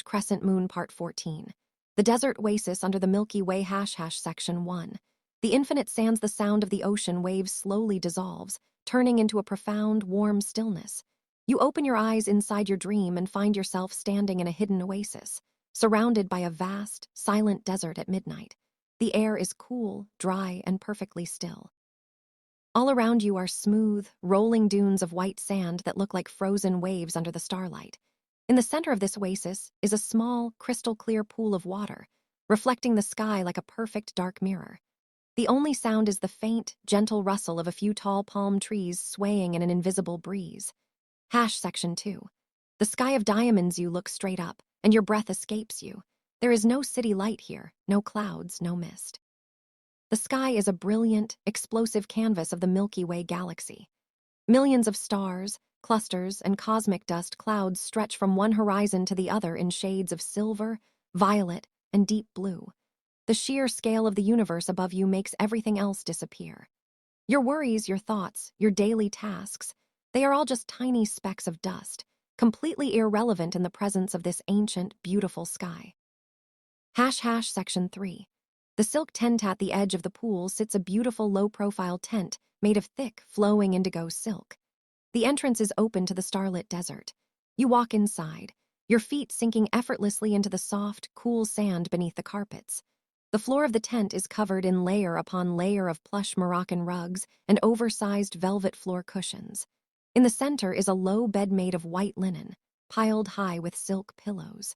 Crescent Moon Part 14. The desert oasis under the Milky Way. Section 1. The infinite sands. The sound of the ocean waves slowly dissolves, turning into a profound, warm stillness. You open your eyes inside your dream and find yourself standing in a hidden oasis, surrounded by a vast, silent desert at midnight. The air is cool, dry, and perfectly still. All around you are smooth, rolling dunes of white sand that look like frozen waves under the starlight. In the center of this oasis is a small, crystal-clear pool of water, reflecting the sky like a perfect dark mirror. The only sound is the faint, gentle rustle of a few tall palm trees swaying in an invisible breeze. Section 2. The sky of diamonds. You look straight up, and your breath escapes you. There is no city light here, no clouds, no mist. The sky is a brilliant, explosive canvas of the Milky Way galaxy. Millions of stars, clusters, and cosmic dust clouds stretch from one horizon to the other in shades of silver, violet, and deep blue. The sheer scale of the universe above you makes everything else disappear. Your worries, your thoughts, your daily tasks, they are all just tiny specks of dust, completely irrelevant in the presence of this ancient, beautiful sky. Section 3. The silk tent. At the edge of the pool sits a beautiful low-profile tent made of thick, flowing indigo silk. The entrance is open to the starlit desert. You walk inside, your feet sinking effortlessly into the soft, cool sand beneath the carpets. The floor of the tent is covered in layer upon layer of plush Moroccan rugs and oversized velvet floor cushions. In the center is a low bed made of white linen, piled high with silk pillows.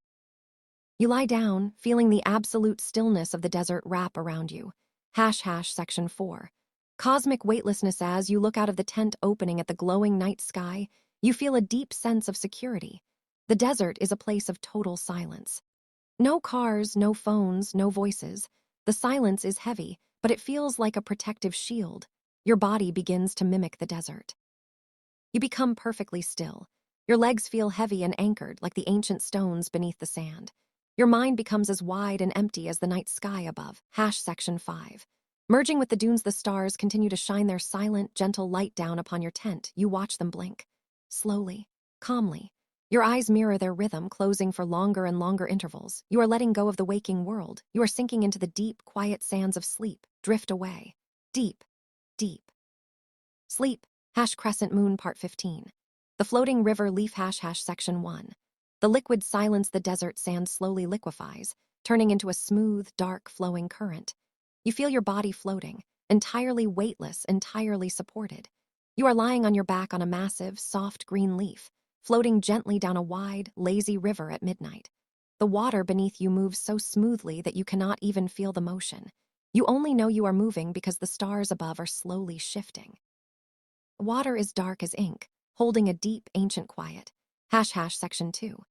You lie down, feeling the absolute stillness of the desert wrap around you. Section 4. Cosmic weightlessness. As you look out of the tent opening at the glowing night sky, you feel a deep sense of security. The desert is a place of total silence. No cars, no phones, no voices. The silence is heavy, but it feels like a protective shield. Your body begins to mimic the desert. You become perfectly still. Your legs feel heavy and anchored like the ancient stones beneath the sand. Your mind becomes as wide and empty as the night sky above. Section 5. Merging with the dunes, the stars continue to shine their silent, gentle light down upon your tent. You watch them blink. Slowly, calmly. Your eyes mirror their rhythm, closing for longer and longer intervals. You are letting go of the waking world. You are sinking into the deep, quiet sands of sleep. Drift away. Deep, deep. Sleep. Crescent Moon Part 15. The floating river leaf. Section 1. The liquid silence. The desert sand slowly liquefies, turning into a smooth, dark, flowing current. You feel your body floating, entirely weightless, entirely supported. You are lying on your back on a massive, soft green leaf, floating gently down a wide, lazy river at midnight. The water beneath you moves so smoothly that you cannot even feel the motion. You only know you are moving because the stars above are slowly shifting. Water is dark as ink, holding a deep, ancient quiet. Section 2.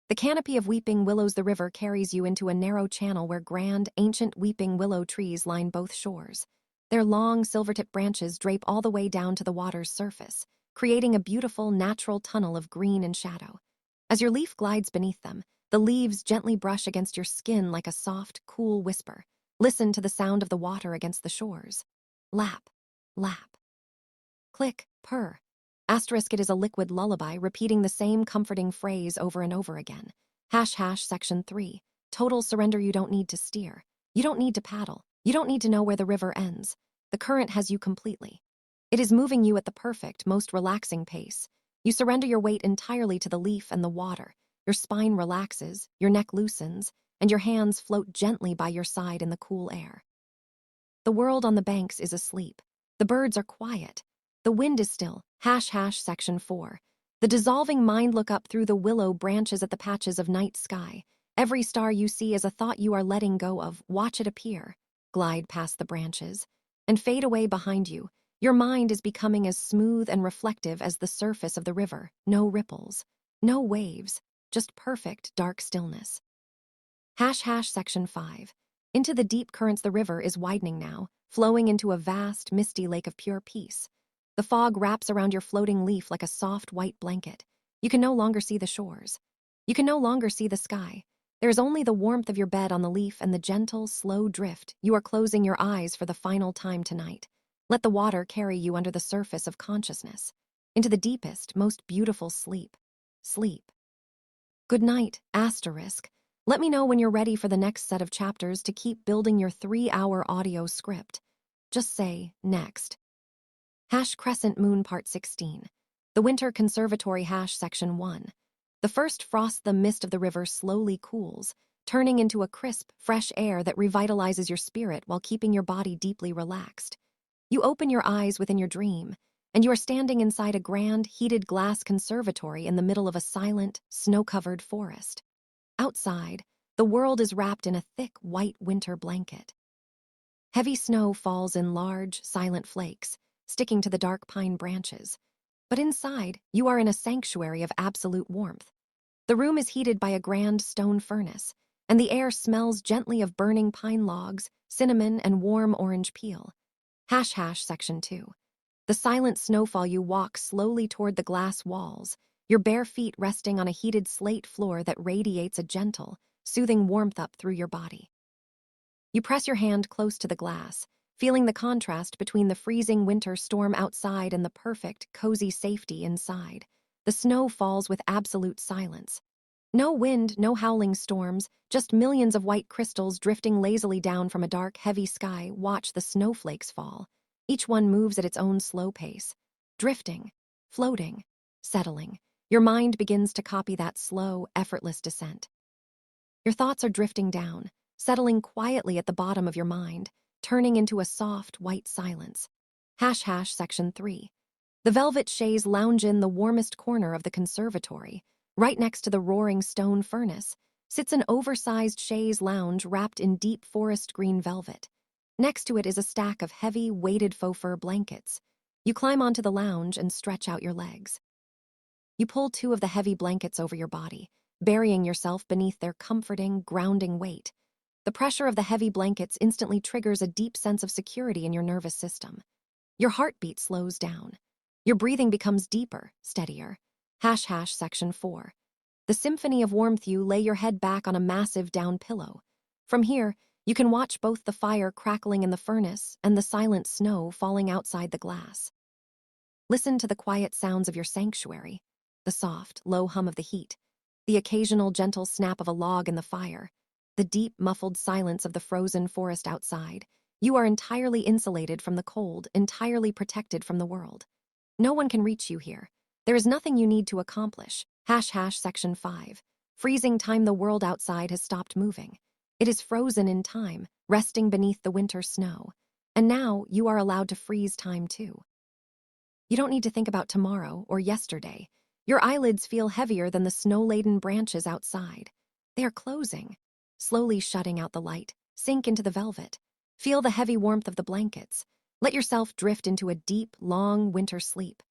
The canopy of weeping willows. The river carries you into a narrow channel where grand, ancient weeping willow trees line both shores. Their long, silver-tipped branches drape all the way down to the water's surface, creating a beautiful, natural tunnel of green and shadow. As your leaf glides beneath them, the leaves gently brush against your skin like a soft, cool whisper. Listen to the sound of the water against the shores. Lap, lap. Click, purr. It is a liquid lullaby, repeating the same comforting phrase over and over again. Section 3. Total surrender. You don't need to steer. You don't need to paddle. You don't need to know where the river ends. The current has you completely. It is moving you at the perfect, most relaxing pace. You surrender your weight entirely to the leaf and the water. Your spine relaxes, your neck loosens, and your hands float gently by your side in the cool air. The world on the banks is asleep. The birds are quiet. The wind is still. Section 4. The dissolving mind. Look up through the willow branches at the patches of night sky. Every star you see is a thought you are letting go of. Watch it appear, glide past the branches, and fade away behind you. Your mind is becoming as smooth and reflective as the surface of the river. No ripples, no waves, just perfect dark stillness. Section 5. Into the deep currents. The river is widening now, flowing into a vast, misty lake of pure peace. The fog wraps around your floating leaf like a soft white blanket. You can no longer see the shores. You can no longer see the sky. There is only the warmth of your bed on the leaf and the gentle, slow drift. You are closing your eyes for the final time tonight. Let the water carry you under the surface of consciousness, into the deepest, most beautiful sleep. Sleep. Good night, asterisk. Let me know when you're ready for the next set of chapters to keep building your 3-hour audio script. Just say, next. Crescent Moon Part 16. The Winter Conservatory. Section 1. The first frost. The mist of the river slowly cools, turning into a crisp, fresh air that revitalizes your spirit while keeping your body deeply relaxed. You open your eyes within your dream, and you are standing inside a grand, heated glass conservatory in the middle of a silent, snow-covered forest. Outside, the world is wrapped in a thick, white winter blanket. Heavy snow falls in large, silent flakes, sticking to the dark pine branches. But inside, you are in a sanctuary of absolute warmth. The room is heated by a grand stone furnace, and the air smells gently of burning pine logs, cinnamon, and warm orange peel. Section 2. The silent snowfall. You walk slowly toward the glass walls, your bare feet resting on a heated slate floor that radiates a gentle, soothing warmth up through your body. You press your hand close to the glass, feeling the contrast between the freezing winter storm outside and the perfect, cozy safety inside. The snow falls with absolute silence. No wind, no howling storms, just millions of white crystals drifting lazily down from a dark, heavy sky. Watch the snowflakes fall. Each one moves at its own slow pace, drifting, floating, settling. Your mind begins to copy that slow, effortless descent. Your thoughts are drifting down, settling quietly at the bottom of your mind, turning into a soft, white silence. Section 3. The velvet chaise lounge in the warmest corner of the conservatory, right next to the roaring stone furnace. sits an oversized chaise lounge wrapped in deep forest green velvet. Next to it is a stack of heavy, weighted faux fur blankets. You climb onto the lounge and stretch out your legs. You pull two of the heavy blankets over your body, burying yourself beneath their comforting, grounding weight. The pressure of the heavy blankets instantly triggers a deep sense of security in your nervous system. Your heartbeat slows down. Your breathing becomes deeper, steadier. Section 4. The symphony of warmth. You lay your head back on a massive down pillow. From here, you can watch both the fire crackling in the furnace and the silent snow falling outside the glass. Listen to the quiet sounds of your sanctuary, the soft, low hum of the heat, the occasional gentle snap of a log in the fire, the deep, muffled silence of the frozen forest outside. You are entirely insulated from the cold, entirely protected from the world. No one can reach you here. There is nothing you need to accomplish. Section 5. Freezing time. The world outside has stopped moving. It is frozen in time, resting beneath the winter snow. And now you are allowed to freeze time too. You don't need to think about tomorrow or yesterday. Your eyelids feel heavier than the snow-laden branches outside. They are closing, slowly shutting out the light. Sink into the velvet. Feel the heavy warmth of the blankets. Let yourself drift into a deep, long winter sleep.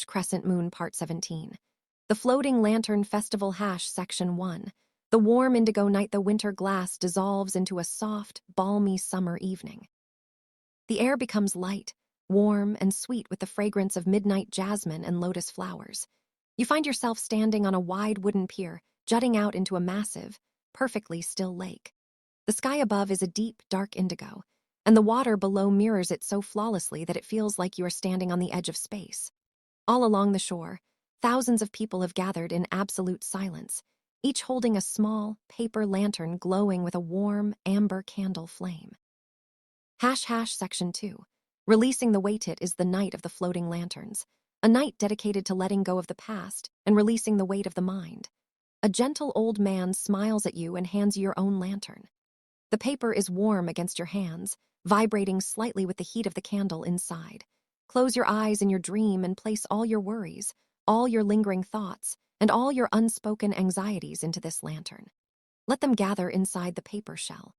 Crescent Moon Part 17. The Floating Lantern Festival. Section 1. The warm indigo night. The winter glass dissolves into a soft, balmy summer evening. The air becomes light, warm, and sweet with the fragrance of midnight jasmine and lotus flowers. You find yourself standing on a wide wooden pier, jutting out into a massive, perfectly still lake. The sky above is a deep, dark indigo, and the water below mirrors it so flawlessly that it feels like you are standing on the edge of space. All along the shore, thousands of people have gathered in absolute silence, each holding a small, paper lantern glowing with a warm, amber candle flame. Section 2. Releasing the weight. It is the night of the floating lanterns, a night dedicated to letting go of the past and releasing the weight of the mind. A gentle old man smiles at you and hands you your own lantern. The paper is warm against your hands, vibrating slightly with the heat of the candle inside. Close your eyes in your dream and place all your worries, all your lingering thoughts, and all your unspoken anxieties into this lantern. Let them gather inside the paper shell.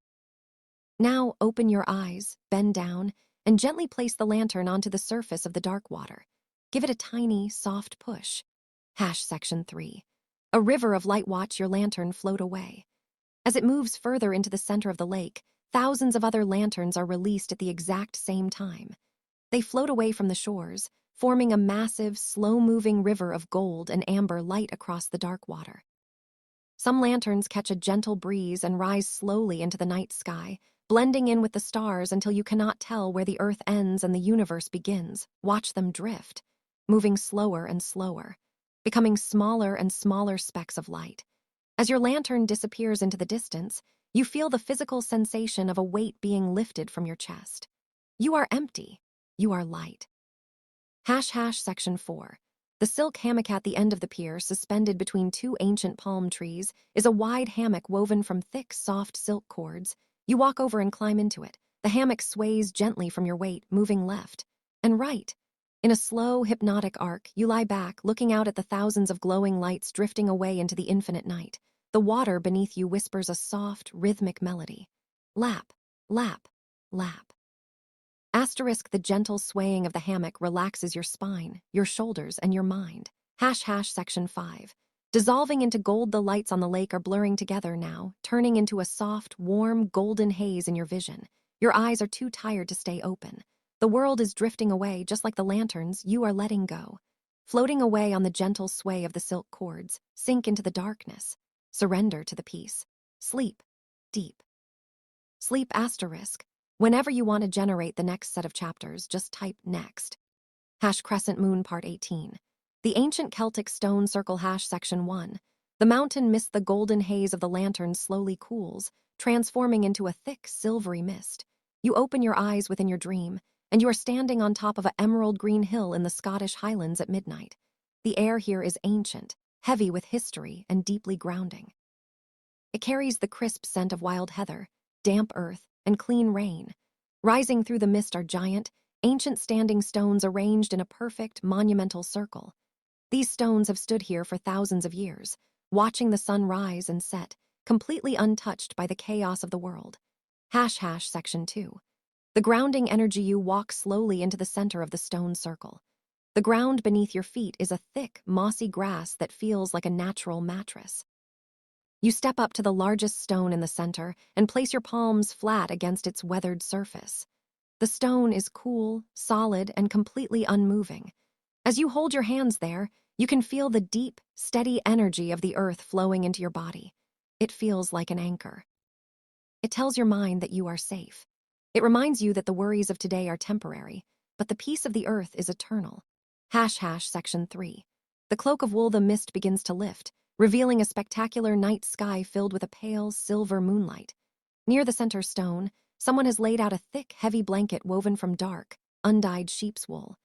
Now open your eyes, bend down, and gently place the lantern onto the surface of the dark water. Give it a tiny, soft push. Section 3. A river of light. Watch your lantern float away. As it moves further into the center of the lake, thousands of other lanterns are released at the exact same time. They float away from the shores, forming a massive, slow-moving river of gold and amber light across the dark water. Some lanterns catch a gentle breeze and rise slowly into the night sky, blending in with the stars until you cannot tell where the earth ends and the universe begins. Watch them drift, moving slower and slower, becoming smaller and smaller specks of light. As your lantern disappears into the distance, you feel the physical sensation of a weight being lifted from your chest. You are empty. You are light. Section 4. The silk hammock. At the end of the pier, suspended between two ancient palm trees, is a wide hammock woven from thick, soft silk cords. You walk over and climb into it. The hammock sways gently from your weight, moving left and right. In a slow, hypnotic arc, you lie back, looking out at the thousands of glowing lights drifting away into the infinite night. The water beneath you whispers a soft, rhythmic melody. Lap, lap, lap. The gentle swaying of the hammock relaxes your spine, your shoulders, and your mind. Section 5. Dissolving into gold. The lights on the lake are blurring together now, turning into a soft, warm, golden haze in your vision. Your eyes are too tired to stay open. The world is drifting away, just like the lanterns. You are letting go. Floating away on the gentle sway of the silk cords, sink into the darkness. Surrender to the peace. Sleep. Deep. Sleep. Whenever you want to generate the next set of chapters, just type next. Crescent Moon Part 18. The Ancient Celtic Stone Circle. Section 1. The mountain mist. The golden haze of the lantern slowly cools, transforming into a thick, silvery mist. You open your eyes within your dream, and you are standing on top of an emerald green hill in the Scottish Highlands at midnight. The air here is ancient, heavy with history, and deeply grounding. It carries the crisp scent of wild heather, damp earth, and clean rain. Rising through the mist are giant, ancient standing stones arranged in a perfect, monumental circle. These stones have stood here for thousands of years, watching the sun rise and set, completely untouched by the chaos of the world. Section 2. The grounding energy. You walk slowly into the center of the stone circle. The ground beneath your feet is a thick, mossy grass that feels like a natural mattress. You step up to the largest stone in the center and place your palms flat against its weathered surface. The stone is cool, solid, and completely unmoving. As you hold your hands there, you can feel the deep, steady energy of the earth flowing into your body. It feels like an anchor. It tells your mind that you are safe. It reminds you that the worries of today are temporary, but the peace of the earth is eternal. Section 3. The cloak of wool. The mist begins to lift, revealing a spectacular night sky filled with a pale, silver moonlight. Near the center stone, someone has laid out a thick, heavy blanket woven from dark, undyed sheep's wool.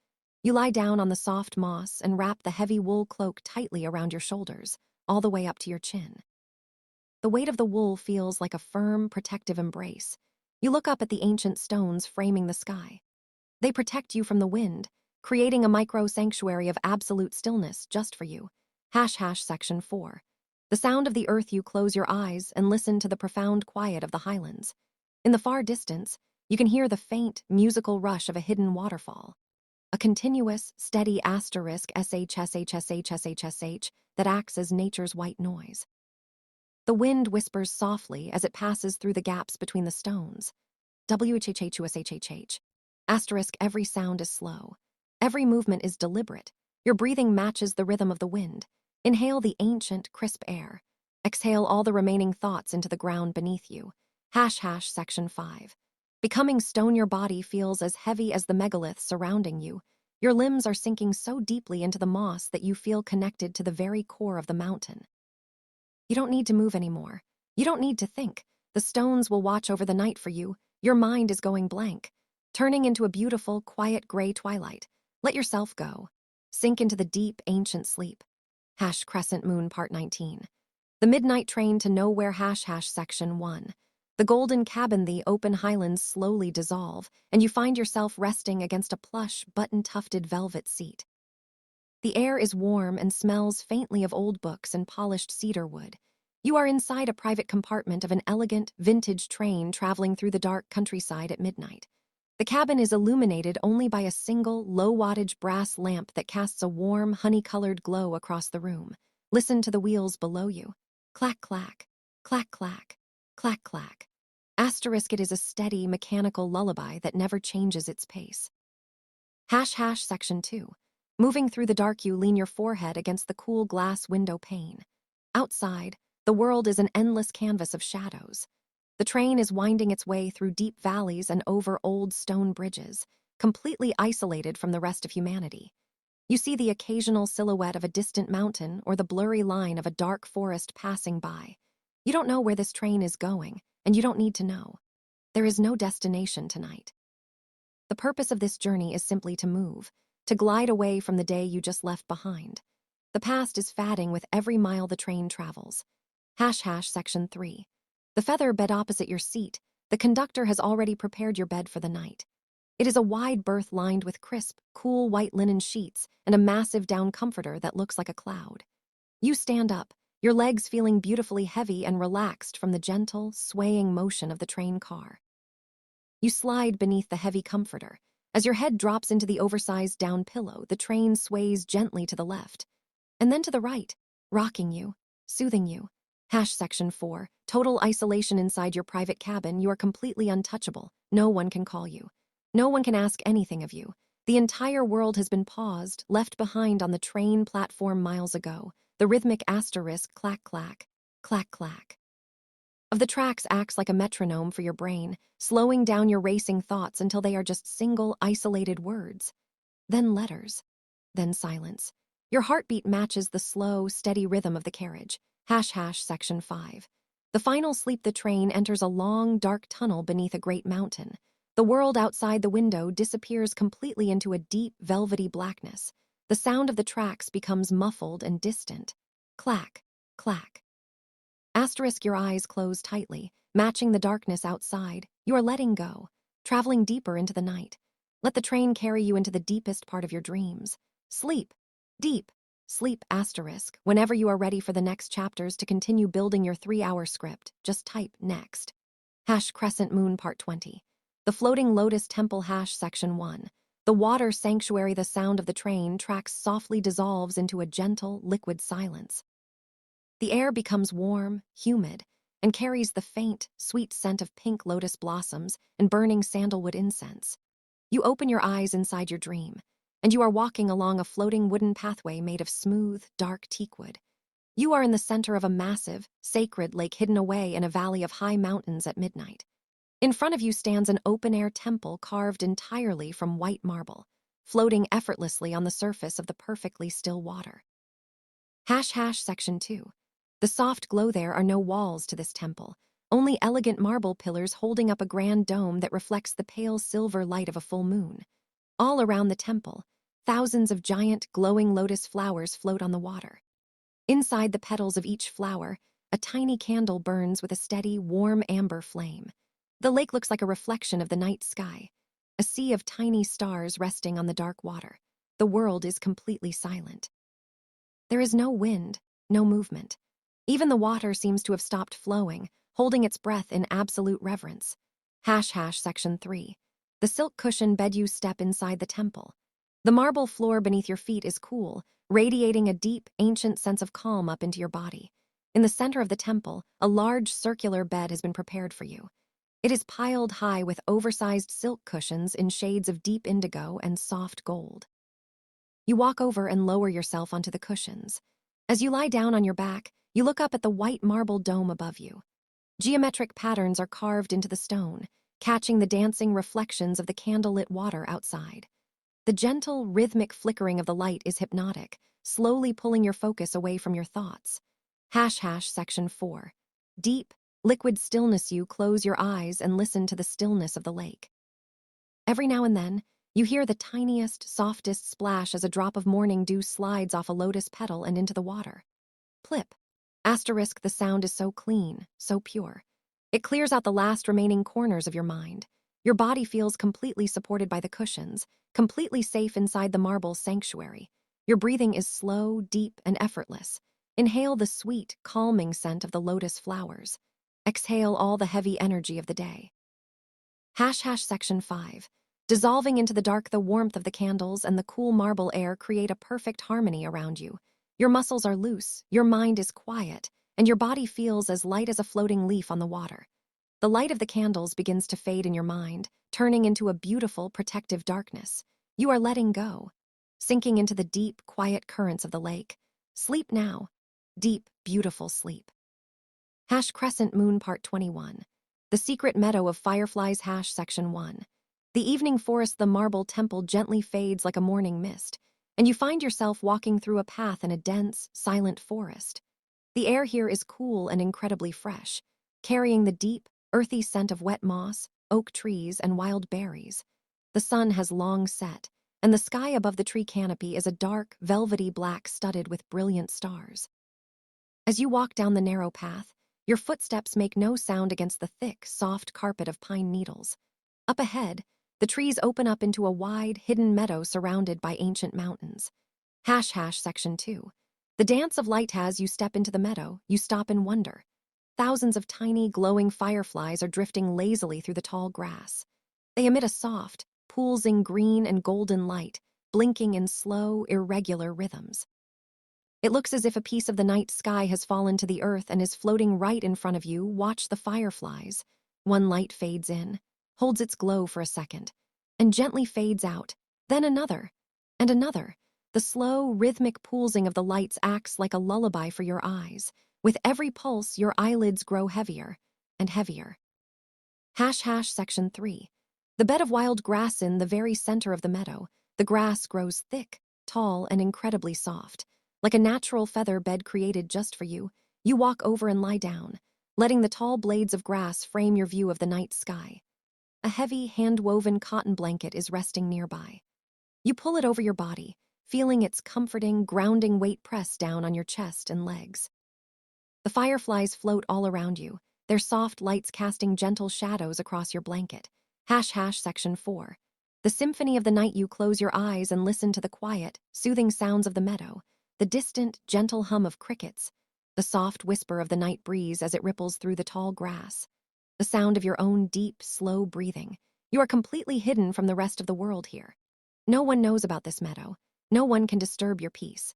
You lie down on the soft moss and wrap the heavy wool cloak tightly around your shoulders, all the way up to your chin. The weight of the wool feels like a firm, protective embrace. You look up at the ancient stones framing the sky. They protect you from the wind, creating a micro-sanctuary of absolute stillness just for you. Section 4. The sound of the earth. You close your eyes and listen to the profound quiet of the highlands. In the far distance, you can hear the faint, musical rush of a hidden waterfall. A continuous, steady sh that acts as nature's white noise. The wind whispers softly as it passes through the gaps between the stones. Whhhshhh. Every sound is slow. Every movement is deliberate. Your breathing matches the rhythm of the wind. Inhale the ancient, crisp air. Exhale all the remaining thoughts into the ground beneath you. Section 5. Becoming stone. Your body feels as heavy as the megaliths surrounding you. Your limbs are sinking so deeply into the moss that you feel connected to the very core of the mountain. You don't need to move anymore. You don't need to think. The stones will watch over the night for you. Your mind is going blank, turning into a beautiful, quiet gray twilight. Let yourself go. Sink into the deep, ancient sleep. Crescent Moon Part 19. The midnight train to nowhere. Section 1. The golden cabin. The open highlands slowly dissolve, and you find yourself resting against a plush, button-tufted velvet seat. The air is warm and smells faintly of old books and polished cedar wood. You are inside a private compartment of an elegant, vintage train traveling through the dark countryside at midnight. The cabin is illuminated only by a single, low-wattage brass lamp that casts a warm, honey-colored glow across the room. Listen to the wheels below you. Clack, clack, clack, clack, clack, clack. It is a steady, mechanical lullaby that never changes its pace. Section 2. Moving through the dark. You lean your forehead against the cool glass window pane. Outside, the world is an endless canvas of shadows. The train is winding its way through deep valleys and over old stone bridges, completely isolated from the rest of humanity. You see the occasional silhouette of a distant mountain or the blurry line of a dark forest passing by. You don't know where this train is going, and you don't need to know. There is no destination tonight. The purpose of this journey is simply to move, to glide away from the day you just left behind. The past is fading with every mile the train travels. Section 3. The feather bed opposite your seat. The conductor has already prepared your bed for the night. It is a wide berth lined with crisp, cool white linen sheets and a massive down comforter that looks like a cloud. You stand up, your legs feeling beautifully heavy and relaxed from the gentle, swaying motion of the train car. You slide beneath the heavy comforter. As your head drops into the oversized down pillow, the train sways gently to the left, and then to the right, rocking you, soothing you. Section 4. Total isolation inside your private cabin. You are completely untouchable. No one can call you. No one can ask anything of you. The entire world has been paused, left behind on the train platform miles ago. The rhythmic clack, clack, clack, clack of the tracks acts like a metronome for your brain, slowing down your racing thoughts until they are just single, isolated words. Then letters. Then silence. Your heartbeat matches the slow, steady rhythm of the carriage. Section 5. The final sleep. The train enters a long, dark tunnel beneath a great mountain. The world outside the window disappears completely into a deep, velvety blackness. The sound of the tracks becomes muffled and distant. Clack, clack. Your eyes close tightly, matching the darkness outside. You are letting go, traveling deeper into the night. Let the train carry you into the deepest part of your dreams. Sleep, deep, sleep asterisk. Whenever you are ready for the next chapters to continue building your 3-hour script, just type next. Crescent Moon Part 20. The Floating Lotus Temple Section 1. The water sanctuary. The sound of the train tracks softly dissolves into a gentle, liquid silence. The air becomes warm, humid, and carries the faint, sweet scent of pink lotus blossoms and burning sandalwood incense. You open your eyes inside your dream, and you are walking along a floating wooden pathway made of smooth, dark teakwood. You are in the center of a massive, sacred lake hidden away in a valley of high mountains at midnight. In front of you stands an open-air temple carved entirely from white marble, floating effortlessly on the surface of the perfectly still water. Section 2. The soft glow. There are no walls to this temple, only elegant marble pillars holding up a grand dome that reflects the pale silver light of a full moon. All around the temple, thousands of giant, glowing lotus flowers float on the water. Inside the petals of each flower, a tiny candle burns with a steady, warm amber flame. The lake looks like a reflection of the night sky, a sea of tiny stars resting on the dark water. The world is completely silent. There is no wind, no movement. Even the water seems to have stopped flowing, holding its breath in absolute reverence. Section 3. The silk cushion bed. You step inside the temple. The marble floor beneath your feet is cool, radiating a deep, ancient sense of calm up into your body. In the center of the temple, a large circular bed has been prepared for you. It is piled high with oversized silk cushions in shades of deep indigo and soft gold. You walk over and lower yourself onto the cushions. As you lie down on your back, you look up at the white marble dome above you. Geometric patterns are carved into the stone, catching the dancing reflections of the candlelit water outside. The gentle, rhythmic flickering of the light is hypnotic, slowly pulling your focus away from your thoughts. Section 4. Deep, liquid stillness. You close your eyes and listen to the stillness of the lake. Every now and then, you hear the tiniest, softest splash as a drop of morning dew slides off a lotus petal and into the water. Plip. Asterisk. The sound is so clean, so pure. It clears out the last remaining corners of your mind. Your body feels completely supported by the cushions, completely safe inside the marble sanctuary. Your breathing is slow, deep, and effortless. Inhale the sweet, calming scent of the lotus flowers. Exhale all the heavy energy of the day. Section 5. Dissolving into the dark. The warmth of the candles and the cool marble air create a perfect harmony around you. Your muscles are loose, your mind is quiet, and your body feels as light as a floating leaf on the water. The light of the candles begins to fade in your mind, turning into a beautiful, protective darkness. You are letting go, sinking into the deep, quiet currents of the lake. Sleep now. Deep, beautiful sleep. Crescent Moon Part 21. The Secret Meadow of Fireflies. Section 1. The evening forest. The marble temple gently fades like a morning mist, and you find yourself walking through a path in a dense, silent forest. The air here is cool and incredibly fresh, carrying the deep, earthy scent of wet moss, oak trees, and wild berries. The sun has long set, and the sky above the tree canopy is a dark, velvety black studded with brilliant stars. As you walk down the narrow path, your footsteps make no sound against the thick, soft carpet of pine needles. Up ahead, the trees open up into a wide, hidden meadow surrounded by ancient mountains. Section 2. The dance of light. As you step into the meadow, you stop in wonder. Thousands of tiny, glowing fireflies are drifting lazily through the tall grass. They emit a soft, pulsing green and golden light, blinking in slow, irregular rhythms. It looks as if a piece of the night sky has fallen to the earth and is floating right in front of you. Watch the fireflies. One light fades in, holds its glow for a second, and gently fades out, then another, and another. The slow, rhythmic pulsing of the lights acts like a lullaby for your eyes. With every pulse, your eyelids grow heavier and heavier. Section 3. The bed of wild grass. In the very center of the meadow, the grass grows thick, tall, and incredibly soft. Like a natural feather bed created just for you, you walk over and lie down, letting the tall blades of grass frame your view of the night sky. A heavy, hand-woven cotton blanket is resting nearby. You pull it over your body, feeling its comforting, grounding weight press down on your chest and legs. The fireflies float all around you, their soft lights casting gentle shadows across your blanket. Section 4. The symphony of the night. You close your eyes and listen to the quiet, soothing sounds of the meadow. the distant, gentle hum of crickets, the soft whisper of the night breeze as it ripples through the tall grass, the sound of your own deep, slow breathing. You are completely hidden from the rest of the world here. No one knows about this meadow. No one can disturb your peace.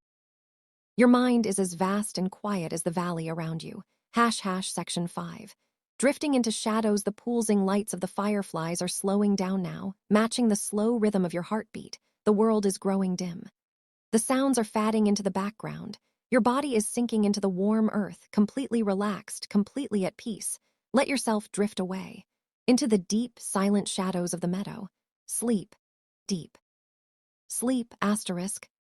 Your mind is as vast and quiet as the valley around you. Section 5. Drifting into shadows, the pulsing lights of the fireflies are slowing down now, matching the slow rhythm of your heartbeat. The world is growing dim. The sounds are fading into the background. Your body is sinking into the warm earth, completely relaxed, completely at peace. Let yourself drift away, into the deep, silent shadows of the meadow. Sleep, deep. Sleep,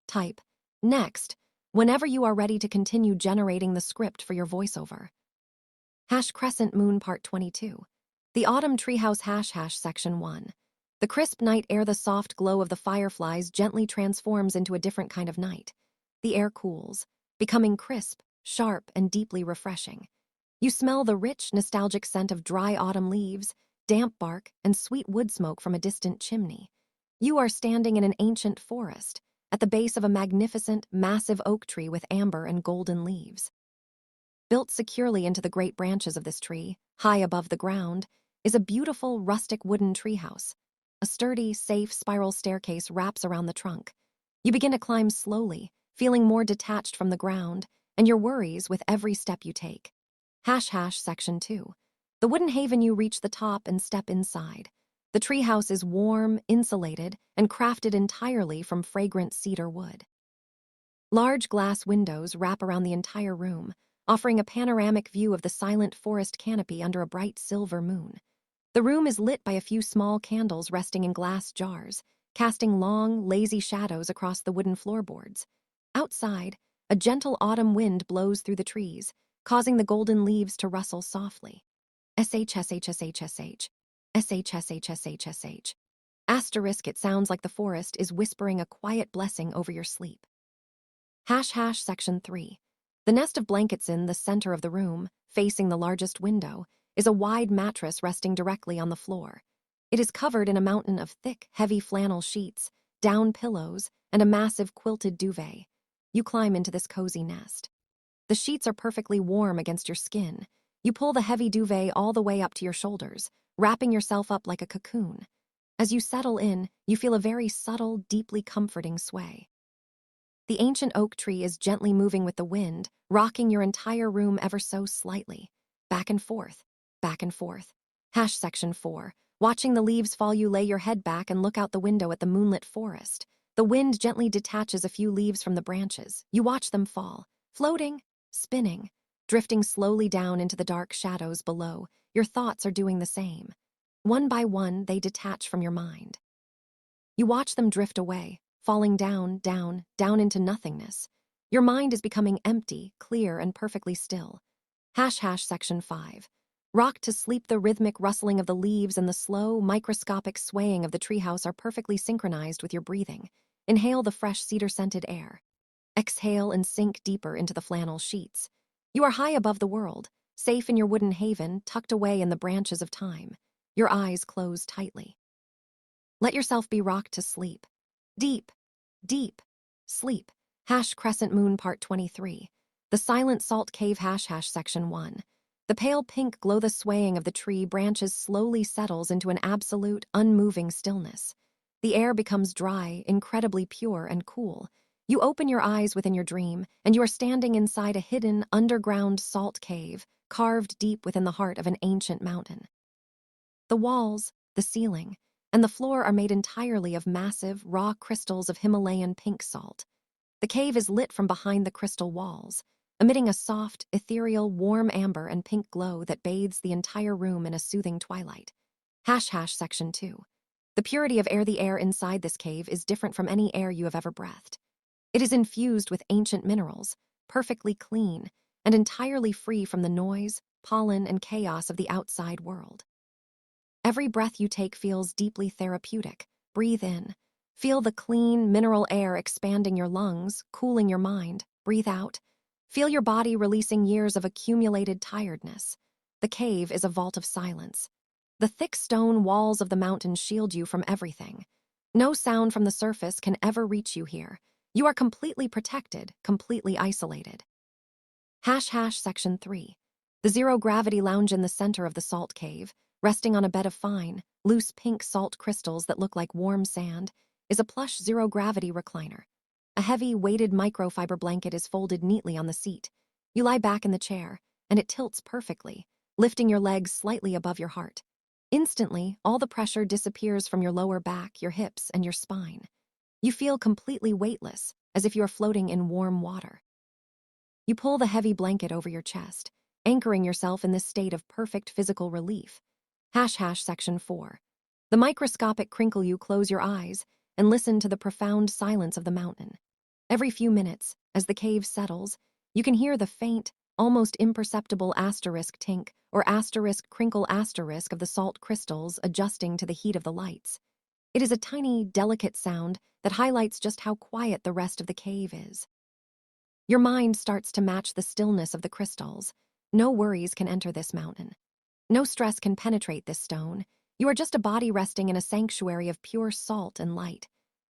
type. Next, whenever you are ready to continue generating the script for your voiceover. Crescent Moon Part 22. The Autumn Treehouse Section 1. The crisp night air, the soft glow of the fireflies gently transforms into a different kind of night. The air cools, becoming crisp, sharp, and deeply refreshing. You smell the rich, nostalgic scent of dry autumn leaves, damp bark, and sweet wood smoke from a distant chimney. You are standing in an ancient forest, at the base of a magnificent, massive oak tree with amber and golden leaves. Built securely into the great branches of this tree, high above the ground, is a beautiful rustic wooden treehouse. A sturdy, safe spiral staircase wraps around the trunk. You begin to climb slowly, feeling more detached from the ground, and your worries with every step you take. Section 2. The wooden haven, you reach the top and step inside. The treehouse is warm, insulated, and crafted entirely from fragrant cedar wood. Large glass windows wrap around the entire room, offering a panoramic view of the silent forest canopy under a bright silver moon. The room is lit by a few small candles resting in glass jars, casting long, lazy shadows across the wooden floorboards. Outside, a gentle autumn wind blows through the trees, causing the golden leaves to rustle softly. SHSHSHSH. SHSHSHSH. Asterisk, it sounds like the forest is whispering a quiet blessing over your sleep. Section 3. The nest of blankets in the center of the room, facing the largest window, is a wide mattress resting directly on the floor. It is covered in a mountain of thick, heavy flannel sheets, down pillows, and a massive quilted duvet. You climb into this cozy nest. The sheets are perfectly warm against your skin. You pull the heavy duvet all the way up to your shoulders, wrapping yourself up like a cocoon. As you settle in, you feel a very subtle, deeply comforting sway. The ancient oak tree is gently moving with the wind, rocking your entire room ever so slightly. Back and forth, back and forth. Section 4. Watching the leaves fall, you lay your head back and look out the window at the moonlit forest. The wind gently detaches a few leaves from the branches. You watch them fall, floating, spinning, drifting slowly down into the dark shadows below. Your thoughts are doing the same. One by one, they detach from your mind. You watch them drift away, falling down, down, down into nothingness. Your mind is becoming empty, clear, and perfectly still. Section 5. Rocked to sleep, the rhythmic rustling of the leaves and the slow, microscopic swaying of the treehouse are perfectly synchronized with your breathing. Inhale the fresh cedar-scented air. Exhale and sink deeper into the flannel sheets. You are high above the world, safe in your wooden haven, tucked away in the branches of time. Your eyes close tightly. Let yourself be rocked to sleep. Deep, deep, sleep. Crescent Moon Part 23. The Silent Salt Cave Section 1. The pale pink glow, the swaying of the tree branches slowly settles into an absolute, unmoving stillness. The air becomes dry, incredibly pure and cool. You open your eyes within your dream, and you are standing inside a hidden, underground salt cave, carved deep within the heart of an ancient mountain. The walls, the ceiling, and the floor are made entirely of massive, raw crystals of Himalayan pink salt. The cave is lit from behind the crystal walls, emitting a soft, ethereal, warm amber and pink glow that bathes the entire room in a soothing twilight. Section 2. The purity of air. The air inside this cave is different from any air you have ever breathed. It is infused with ancient minerals, perfectly clean, and entirely free from the noise, pollen, and chaos of the outside world. Every breath you take feels deeply therapeutic. Breathe in. Feel the clean, mineral air expanding your lungs, cooling your mind. Breathe out. Feel your body releasing years of accumulated tiredness. The cave is a vault of silence. The thick stone walls of the mountain shield you from everything. No sound from the surface can ever reach you here. You are completely protected, completely isolated. Section 3. The zero-gravity lounge in the center of the salt cave, resting on a bed of fine, loose pink salt crystals that look like warm sand, is a plush zero-gravity recliner. A heavy, weighted microfiber blanket is folded neatly on the seat. You lie back in the chair, and it tilts perfectly, lifting your legs slightly above your heart. Instantly, all the pressure disappears from your lower back, your hips, and your spine. You feel completely weightless, as if you are floating in warm water. You pull the heavy blanket over your chest, anchoring yourself in this state of perfect physical relief. Section 4. The microscopic crinkle you close your eyes and listen to the profound silence of the mountain. Every few minutes, as the cave settles, you can hear the faint, almost imperceptible asterisk tink or asterisk crinkle asterisk of the salt crystals adjusting to the heat of the lights. It is a tiny, delicate sound that highlights just how quiet the rest of the cave is. Your mind starts to match the stillness of the crystals. No worries can enter this mountain. No stress can penetrate this stone. You are just a body resting in a sanctuary of pure salt and light.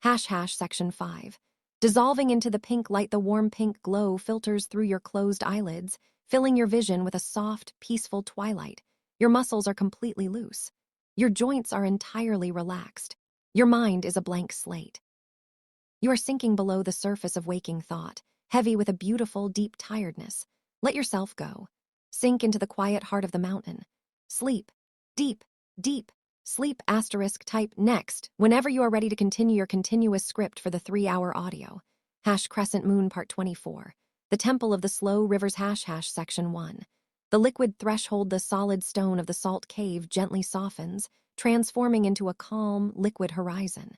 Section 5. Dissolving into the pink light, the warm pink glow filters through your closed eyelids, filling your vision with a soft, peaceful twilight. Your muscles are completely loose. Your joints are entirely relaxed. Your mind is a blank slate. You are sinking below the surface of waking thought, heavy with a beautiful, deep tiredness. Let yourself go. Sink into the quiet heart of the mountain. Sleep. Deep, deep. Sleep * type next whenever you are ready to continue your continuous script for the 3-hour audio. Crescent Moon Part 24. The Temple of the Slow Rivers Section 1. The liquid threshold, the solid stone of the salt cave gently softens, transforming into a calm, liquid horizon.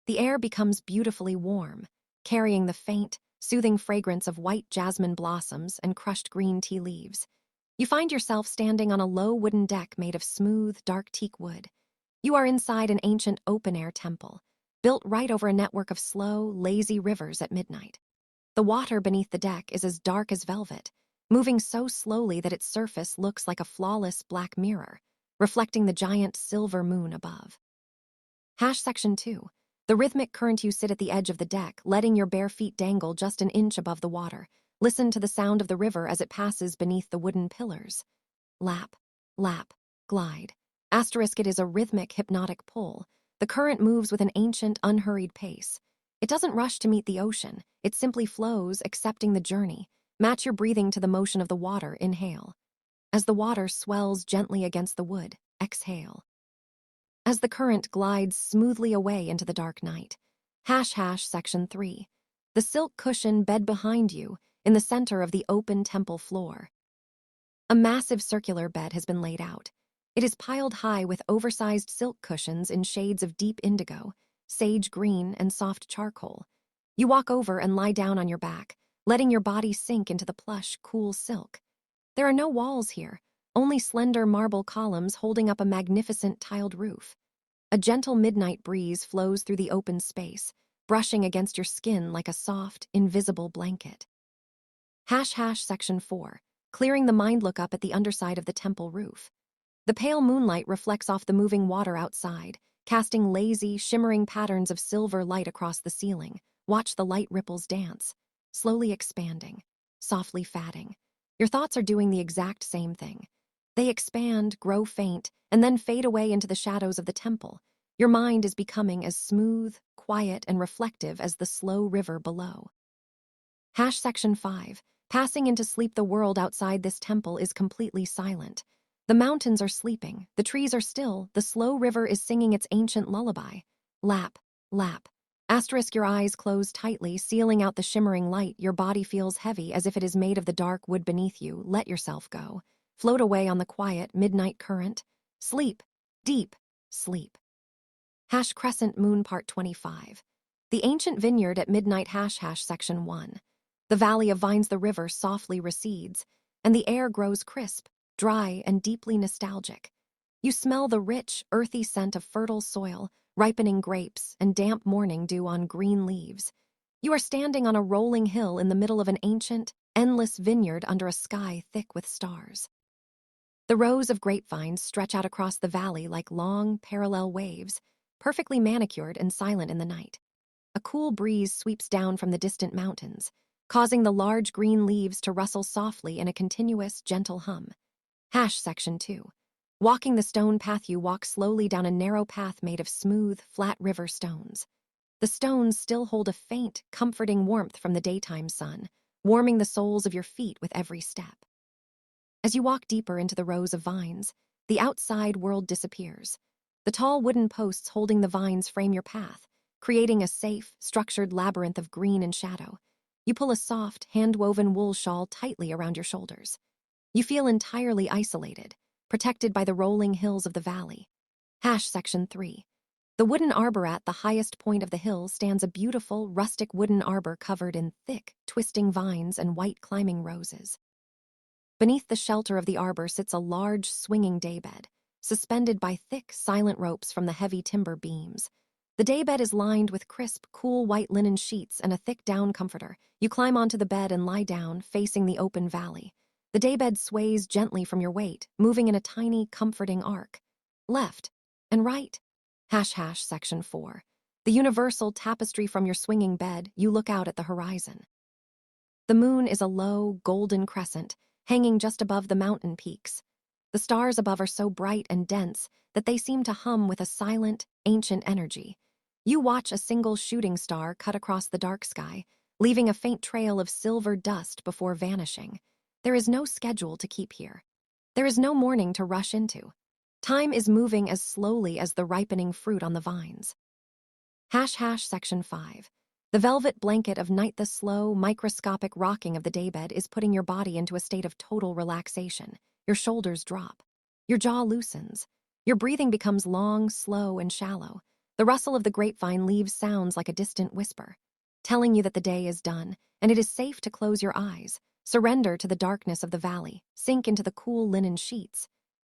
The air becomes beautifully warm, carrying the faint, soothing fragrance of white jasmine blossoms and crushed green tea leaves. You find yourself standing on a low wooden deck made of smooth, dark teak wood. You are inside an ancient open-air temple, built right over a network of slow, lazy rivers at midnight. The water beneath the deck is as dark as velvet, moving so slowly that its surface looks like a flawless black mirror, reflecting the giant silver moon above. Section 2. The rhythmic current. You sit at the edge of the deck, letting your bare feet dangle just an inch above the water. Listen to the sound of the river as it passes beneath the wooden pillars. Lap, lap, glide. It is a rhythmic, hypnotic pull. The current moves with an ancient, unhurried pace. It doesn't rush to meet the ocean. It simply flows, accepting the journey. Match your breathing to the motion of the water. Inhale. As the water swells gently against the wood, exhale. As the current glides smoothly away into the dark night. Section 3. The silk cushion bed behind you, in the center of the open temple floor. A massive circular bed has been laid out. It is piled high with oversized silk cushions in shades of deep indigo, sage green, and soft charcoal. You walk over and lie down on your back, letting your body sink into the plush, cool silk. There are no walls here, only slender marble columns holding up a magnificent tiled roof. A gentle midnight breeze flows through the open space, brushing against your skin like a soft, invisible blanket. Section 4. Clearing the mind. Look up at the underside of the temple roof. The pale moonlight reflects off the moving water outside, casting lazy, shimmering patterns of silver light across the ceiling. Watch the light ripples dance, slowly expanding, softly fatting. Your thoughts are doing the exact same thing. They expand, grow faint, and then fade away into the shadows of the temple. Your mind is becoming as smooth, quiet, and reflective as the slow river below. Section 5. Passing into sleep. The world outside this temple is completely silent. The mountains are sleeping, the trees are still, the slow river is singing its ancient lullaby. Lap, lap. Your eyes close tightly, sealing out the shimmering light. Your body feels heavy, as if it is made of the dark wood beneath you. Let yourself go. Float away on the quiet, midnight current. Sleep. Deep. Sleep. Crescent Moon Part 25. The ancient vineyard at midnight. Section 1. The valley of vines. The river softly recedes, and the air grows crisp, dry, and deeply nostalgic. You smell the rich, earthy scent of fertile soil, ripening grapes, and damp morning dew on green leaves. You are standing on a rolling hill in the middle of an ancient, endless vineyard under a sky thick with stars. The rows of grapevines stretch out across the valley like long, parallel waves, perfectly manicured and silent in the night. A cool breeze sweeps down from the distant mountains, causing the large green leaves to rustle softly in a continuous, gentle hum. Section 2. Walking the stone path, you walk slowly down a narrow path made of smooth, flat river stones. The stones still hold a faint, comforting warmth from the daytime sun, warming the soles of your feet with every step. As you walk deeper into the rows of vines, the outside world disappears. The tall wooden posts holding the vines frame your path, creating a safe, structured labyrinth of green and shadow. You pull a soft, hand-woven wool shawl tightly around your shoulders. You feel entirely isolated, protected by the rolling hills of the valley. Section 3. The wooden arbor. At the highest point of the hill stands a beautiful, rustic wooden arbor covered in thick, twisting vines and white climbing roses. Beneath the shelter of the arbor sits a large, swinging daybed, suspended by thick, silent ropes from the heavy timber beams. The daybed is lined with crisp, cool white linen sheets and a thick down comforter. You climb onto the bed and lie down, facing the open valley. The daybed sways gently from your weight, moving in a tiny, comforting arc. Left and right. Section 4. The universal tapestry. From your swinging bed, you look out at the horizon. The moon is a low, golden crescent, hanging just above the mountain peaks. The stars above are so bright and dense that they seem to hum with a silent, ancient energy. You watch a single shooting star cut across the dark sky, leaving a faint trail of silver dust before vanishing. There is no schedule to keep here. There is no morning to rush into. Time is moving as slowly as the ripening fruit on the vines. Section 5. The velvet blanket of night. The slow, microscopic rocking of the daybed is putting your body into a state of total relaxation. Your shoulders drop. Your jaw loosens. Your breathing becomes long, slow, and shallow. The rustle of the grapevine leaves sounds like a distant whisper, telling you that the day is done, and it is safe to close your eyes, surrender to the darkness of the valley, sink into the cool linen sheets,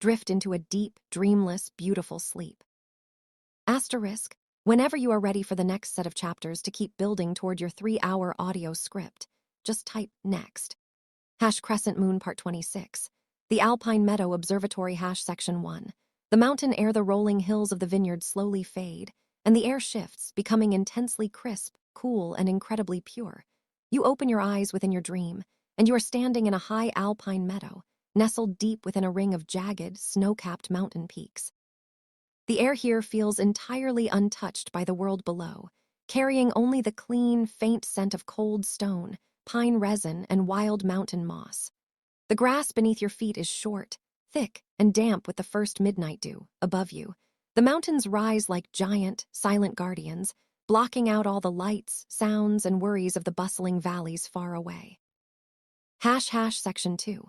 drift into a deep, dreamless, beautiful sleep. Whenever you are ready for the next set of chapters to keep building toward your 3-hour audio script, just type next. Crescent Moon Part 26. The Alpine Meadow Observatory. Section 1. The mountain air. The rolling hills of the vineyard slowly fade, and the air shifts, becoming intensely crisp, cool, and incredibly pure. You open your eyes within your dream, and you are standing in a high alpine meadow, nestled deep within a ring of jagged, snow-capped mountain peaks. The air here feels entirely untouched by the world below, carrying only the clean, faint scent of cold stone, pine resin, and wild mountain moss. The grass beneath your feet is short, thick, and damp with the first midnight dew. Above you, the mountains rise like giant, silent guardians, blocking out all the lights, sounds, and worries of the bustling valleys far away. Section 2.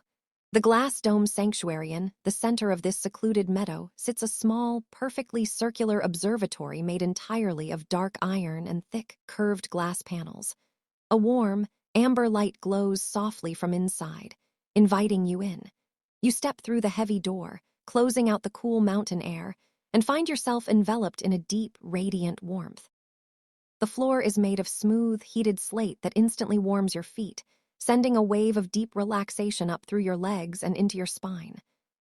The glass dome sanctuary. In the center of this secluded meadow sits a small, perfectly circular observatory made entirely of dark iron and thick, curved glass panels. A warm, amber light glows softly from inside, inviting you in. You step through the heavy door, closing out the cool mountain air, and find yourself enveloped in a deep, radiant warmth. The floor is made of smooth, heated slate that instantly warms your feet, sending a wave of deep relaxation up through your legs and into your spine.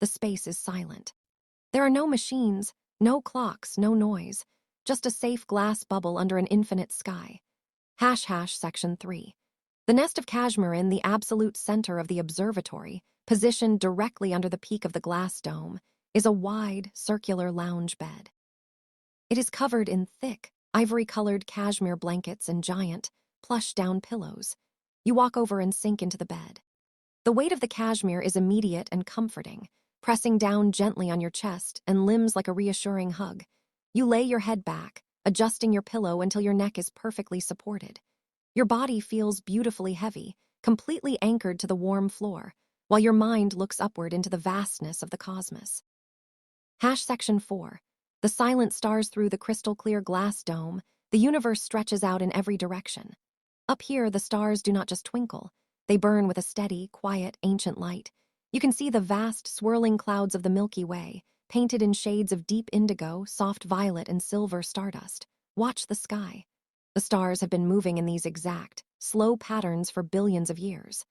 The space is silent. There are no machines, no clocks, no noise, just a safe glass bubble under an infinite sky. Section 3. The nest of cashmere. In the absolute center of the observatory, positioned directly under the peak of the glass dome, is a wide, circular lounge bed. It is covered in thick, ivory-colored cashmere blankets and giant, plush-down pillows. You walk over and sink into the bed. The weight of the cashmere is immediate and comforting, pressing down gently on your chest and limbs like a reassuring hug. You lay your head back, adjusting your pillow until your neck is perfectly supported. Your body feels beautifully heavy, completely anchored to the warm floor, while your mind looks upward into the vastness of the cosmos. Section 4. The silent stars. Through the crystal-clear glass dome, the universe stretches out in every direction. Up here, the stars do not just twinkle. They burn with a steady, quiet, ancient light. You can see the vast, swirling clouds of the Milky Way, painted in shades of deep indigo, soft violet, and silver stardust. Watch the sky. The stars have been moving in these exact, slow patterns for billions of years.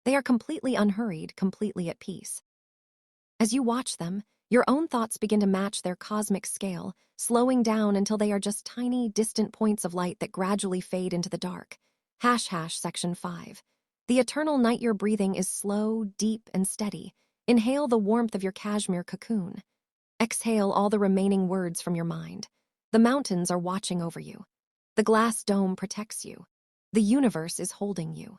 They are completely unhurried, completely at peace. As you watch them, Your own thoughts begin to match their cosmic scale, slowing down until they are just tiny, distant points of light that gradually fade into the dark. Section 5. The eternal night you're breathing is slow, deep, and steady. Inhale the warmth of your cashmere cocoon. Exhale all the remaining words from your mind. The mountains are watching over you. The glass dome protects you. The universe is holding you.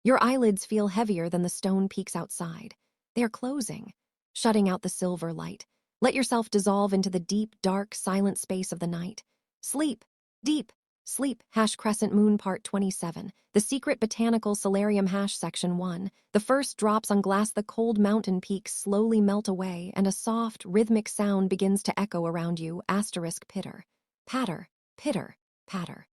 Your eyelids feel heavier than the stone peaks outside. They are closing, shutting out the silver light. Let yourself dissolve into the deep, dark, silent space of the night. Sleep, deep, sleep. Crescent moon part 27. The secret botanical solarium. Section 1. The first drops on glass. The cold mountain peaks slowly melt away, and a soft, rhythmic sound begins to echo around you. Pitter, patter, pitter, patter.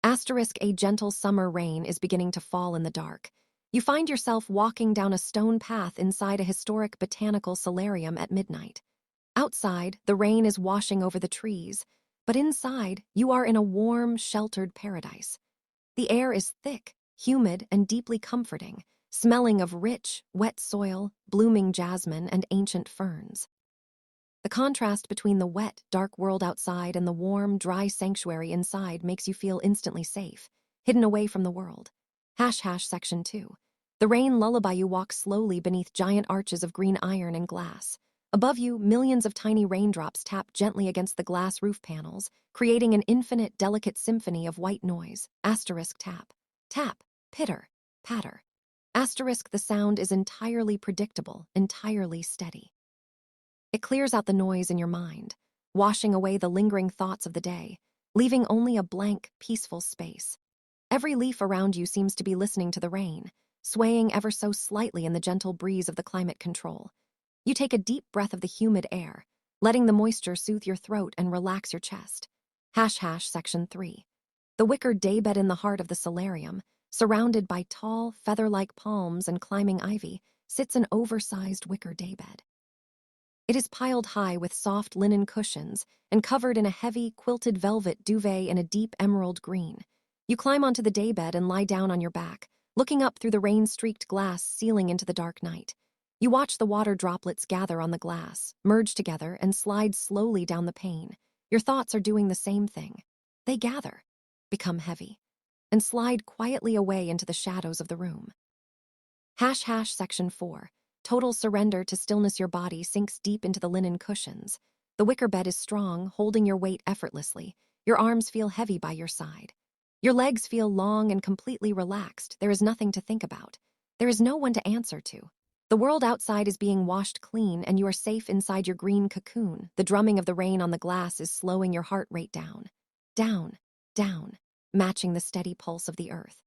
A gentle summer rain is beginning to fall in the dark. You find yourself walking down a stone path inside a historic botanical solarium at midnight. Outside, the rain is washing over the trees, but inside, you are in a warm, sheltered paradise. The air is thick, humid, and deeply comforting, smelling of rich, wet soil, blooming jasmine, and ancient ferns. The contrast between the wet, dark world outside and the warm, dry sanctuary inside makes you feel instantly safe, hidden away from the world. Section 2. The rain lullaby. You walk slowly beneath giant arches of green iron and glass. Above you, millions of tiny raindrops tap gently against the glass roof panels, creating an infinite, delicate symphony of white noise. Tap, tap, pitter, patter. The sound is entirely predictable, entirely steady. It clears out the noise in your mind, washing away the lingering thoughts of the day, leaving only a blank, peaceful space. Every leaf around you seems to be listening to the rain, swaying ever so slightly in the gentle breeze of the climate control. You take a deep breath of the humid air, letting the moisture soothe your throat and relax your chest. Section 3. The wicker daybed. In the heart of the solarium, surrounded by tall, feather-like palms and climbing ivy, sits an oversized wicker daybed. It is piled high with soft linen cushions and covered in a heavy, quilted velvet duvet in a deep emerald green. You climb onto the daybed and lie down on your back, looking up through the rain-streaked glass ceiling into the dark night. You watch the water droplets gather on the glass, merge together, and slide slowly down the pane. Your thoughts are doing the same thing. They gather, become heavy, and slide quietly away into the shadows of the room. Section 4. Total surrender to stillness. Your body sinks deep into the linen cushions. The wicker bed is strong, holding your weight effortlessly. Your arms feel heavy by your side. Your legs feel long and completely relaxed. There is nothing to think about. There is no one to answer to. The world outside is being washed clean, and you are safe inside your green cocoon. The drumming of the rain on the glass is slowing your heart rate down. Down, down, matching the steady pulse of the earth.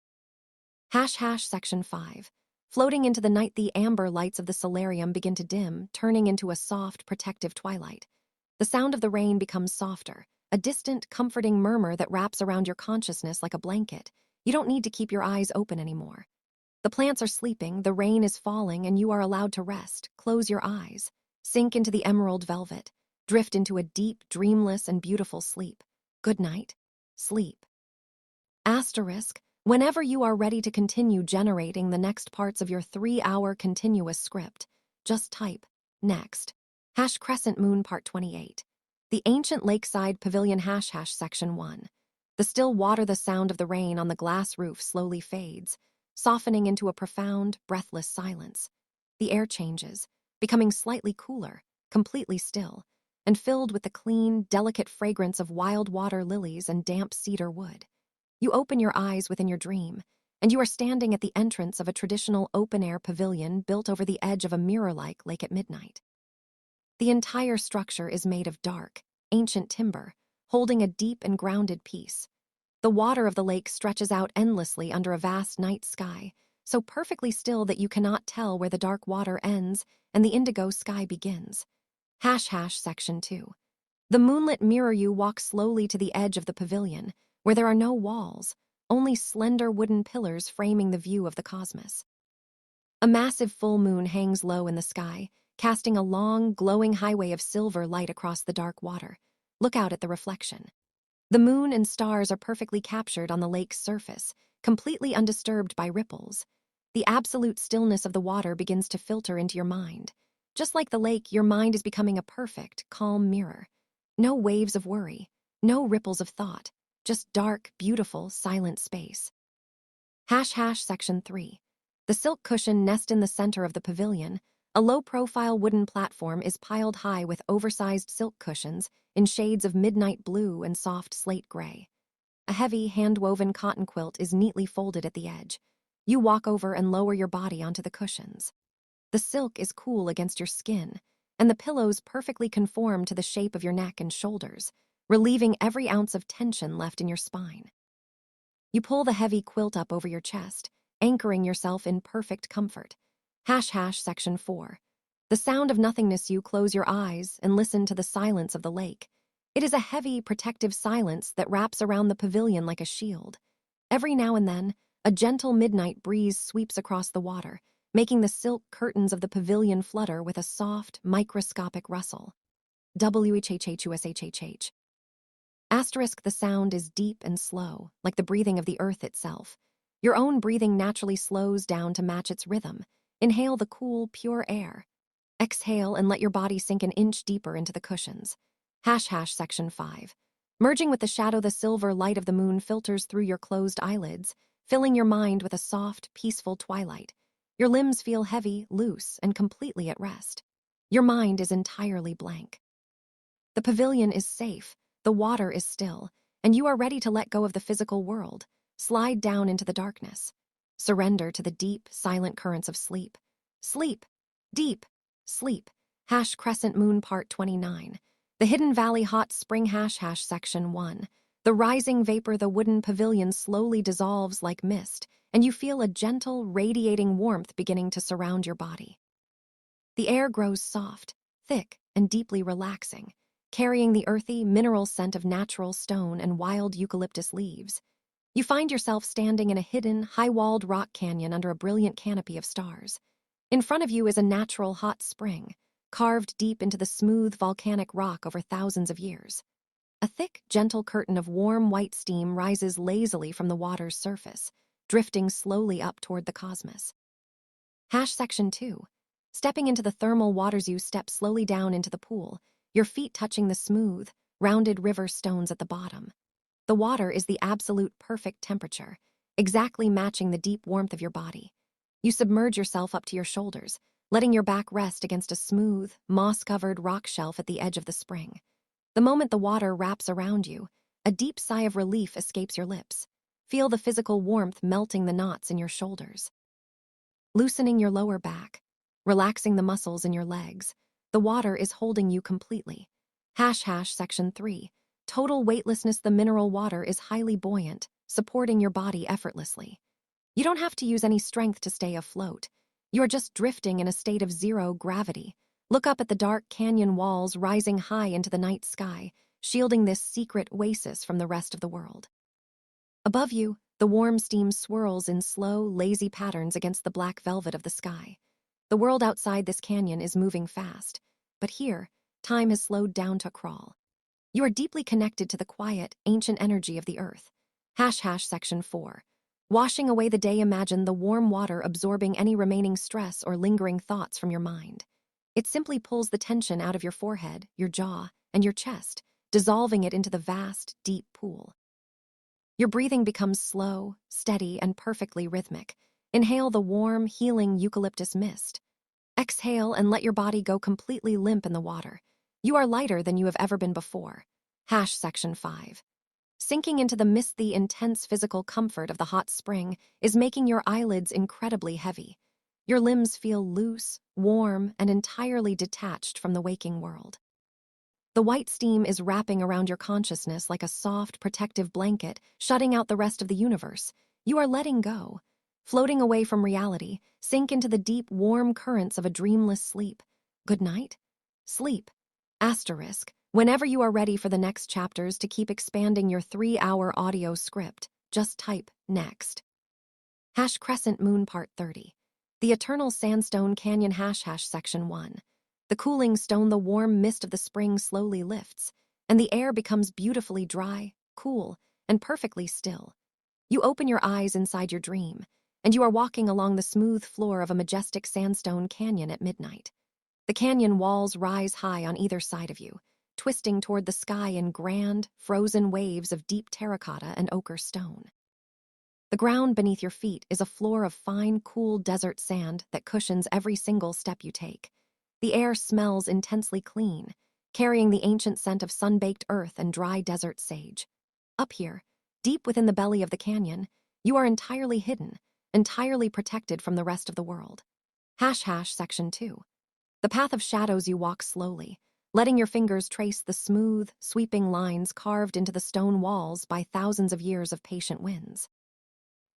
Section 5. Floating into the night, the amber lights of the solarium begin to dim, turning into a soft, protective twilight. The sound of the rain becomes softer, a distant, comforting murmur that wraps around your consciousness like a blanket. You don't need to keep your eyes open anymore. The plants are sleeping, the rain is falling, and you are allowed to rest. Close your eyes, sink into the emerald velvet, drift into a deep, dreamless, and beautiful sleep. Good night. Sleep. Whenever you are ready to continue generating the next parts of your 3-hour continuous script, just type next. Crescent moon part 28. The ancient lakeside pavilion. Section 1. The still water. The sound of the rain on the glass roof slowly fades, softening into a profound, breathless silence. The air changes, becoming slightly cooler, completely still, and filled with the clean, delicate fragrance of wild water lilies and damp cedar wood. You open your eyes within your dream, and you are standing at the entrance of a traditional open-air pavilion built over the edge of a mirror-like lake at midnight. The entire structure is made of dark, ancient timber, holding a deep and grounded peace. The water of the lake stretches out endlessly under a vast night sky, so perfectly still that you cannot tell where the dark water ends and the indigo sky begins. Section 2. The moonlit mirror. You walk slowly to the edge of the pavilion, where there are no walls, only slender wooden pillars framing the view of the cosmos. A massive full moon hangs low in the sky, casting a long, glowing highway of silver light across the dark water. Look out at the reflection. The moon and stars are perfectly captured on the lake's surface, completely undisturbed by ripples. The absolute stillness of the water begins to filter into your mind. Just like the lake, your mind is becoming a perfect, calm mirror. No waves of worry, no ripples of thought, just dark, beautiful, silent space. Section 3. The silk cushion nest in the center of the pavilion. A low-profile wooden platform is piled high with oversized silk cushions in shades of midnight blue and soft slate gray. A heavy, hand-woven cotton quilt is neatly folded at the edge. You walk over and lower your body onto the cushions. The silk is cool against your skin, and the pillows perfectly conform to the shape of your neck and shoulders, relieving every ounce of tension left in your spine. You pull the heavy quilt up over your chest, anchoring yourself in perfect comfort. Section 4. The sound of nothingness. You close your eyes and listen to the silence of the lake. It is a heavy, protective silence that wraps around the pavilion like a shield. Every now and then, a gentle midnight breeze sweeps across the water, making the silk curtains of the pavilion flutter with a soft, microscopic rustle. WHHHUSHHH. Asterisk, the sound is deep and slow, like the breathing of the earth itself. Your own breathing naturally slows down to match its rhythm. Inhale the cool, pure air. Exhale and let your body sink an inch deeper into the cushions. Section 5. Merging with the shadow, the silver light of the moon filters through your closed eyelids, filling your mind with a soft, peaceful twilight. Your limbs feel heavy, loose, and completely at rest. Your mind is entirely blank. The pavilion is safe, the water is still, and you are ready to let go of the physical world, slide down into the darkness. Surrender to the deep, silent currents of sleep. Sleep. Deep. Sleep. Crescent Moon Part 29. The Hidden Valley Hot Spring. Section 1. The rising vapor. The wooden pavilion slowly dissolves like mist, and you feel a gentle, radiating warmth beginning to surround your body. The air grows soft, thick, and deeply relaxing, carrying the earthy, mineral scent of natural stone and wild eucalyptus leaves. You find yourself standing in a hidden, high-walled rock canyon under a brilliant canopy of stars. In front of you is a natural hot spring, carved deep into the smooth volcanic rock over thousands of years. A thick, gentle curtain of warm white steam rises lazily from the water's surface, drifting slowly up toward the cosmos. Section 2. Stepping into the thermal waters, you step slowly down into the pool, your feet touching the smooth, rounded river stones at the bottom. The water is the absolute perfect temperature, exactly matching the deep warmth of your body. You submerge yourself up to your shoulders, letting your back rest against a smooth, moss-covered rock shelf at the edge of the spring. The moment the water wraps around you, a deep sigh of relief escapes your lips. Feel the physical warmth melting the knots in your shoulders. Loosening your lower back, relaxing the muscles in your legs, the water is holding you completely. Section 3. Total weightlessness. The mineral water is highly buoyant, supporting your body effortlessly. You don't have to use any strength to stay afloat. You are just drifting in a state of zero gravity. Look up at the dark canyon walls rising high into the night sky, shielding this secret oasis from the rest of the world. Above you, the warm steam swirls in slow, lazy patterns against the black velvet of the sky. The world outside this canyon is moving fast, but here, time has slowed down to a crawl. You are deeply connected to the quiet, ancient energy of the earth. Section 4. Washing away the day. Imagine the warm water absorbing any remaining stress or lingering thoughts from your mind. It simply pulls the tension out of your forehead, your jaw, and your chest, dissolving it into the vast, deep pool. Your breathing becomes slow, steady, and perfectly rhythmic. Inhale the warm, healing eucalyptus mist. Exhale and let your body go completely limp in the water. You are lighter than you have ever been before. Section 5. Sinking into the mist. The intense physical comfort of the hot spring is making your eyelids incredibly heavy. Your limbs feel loose, warm, and entirely detached from the waking world. The white steam is wrapping around your consciousness like a soft, protective blanket, shutting out the rest of the universe. You are letting go. Floating away from reality, sink into the deep, warm currents of a dreamless sleep. Good night. Sleep. Asterisk. Whenever you are ready for the next chapters to keep expanding your 3-hour audio script, just type next. Crescent Moon Part 30. The Eternal Sandstone Canyon. Section 1. The cooling stone. The warm mist of the spring slowly lifts, and the air becomes beautifully dry, cool, and perfectly still. You open your eyes inside your dream, and you are walking along the smooth floor of a majestic sandstone canyon at midnight. The The canyon walls rise high on either side of you, twisting toward the sky in grand, frozen waves of deep terracotta and ochre stone. The ground beneath your feet is a floor of fine, cool desert sand that cushions every single step you take. The air smells intensely clean, carrying the ancient scent of sun-baked earth and dry desert sage. Up here, deep within the belly of the canyon, you are entirely hidden, entirely protected from the rest of the world. Section 2. The path of shadows you walk slowly, letting your fingers trace the smooth, sweeping lines carved into the stone walls by thousands of years of patient winds.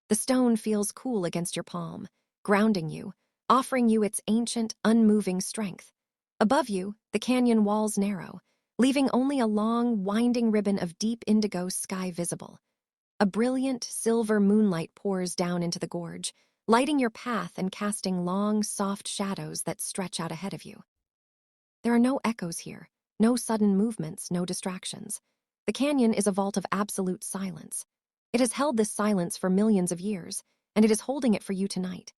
The stone feels cool against your palm, grounding you, offering you its ancient, unmoving strength. Above you, the canyon walls narrow, leaving only a long, winding ribbon of deep indigo sky visible. A brilliant, silver moonlight pours down into the gorge, lighting your path and casting long, soft shadows that stretch out ahead of you. There are no echoes here, no sudden movements, no distractions. The canyon is a vault of absolute silence. It has held this silence for millions of years, and it is holding it for you tonight.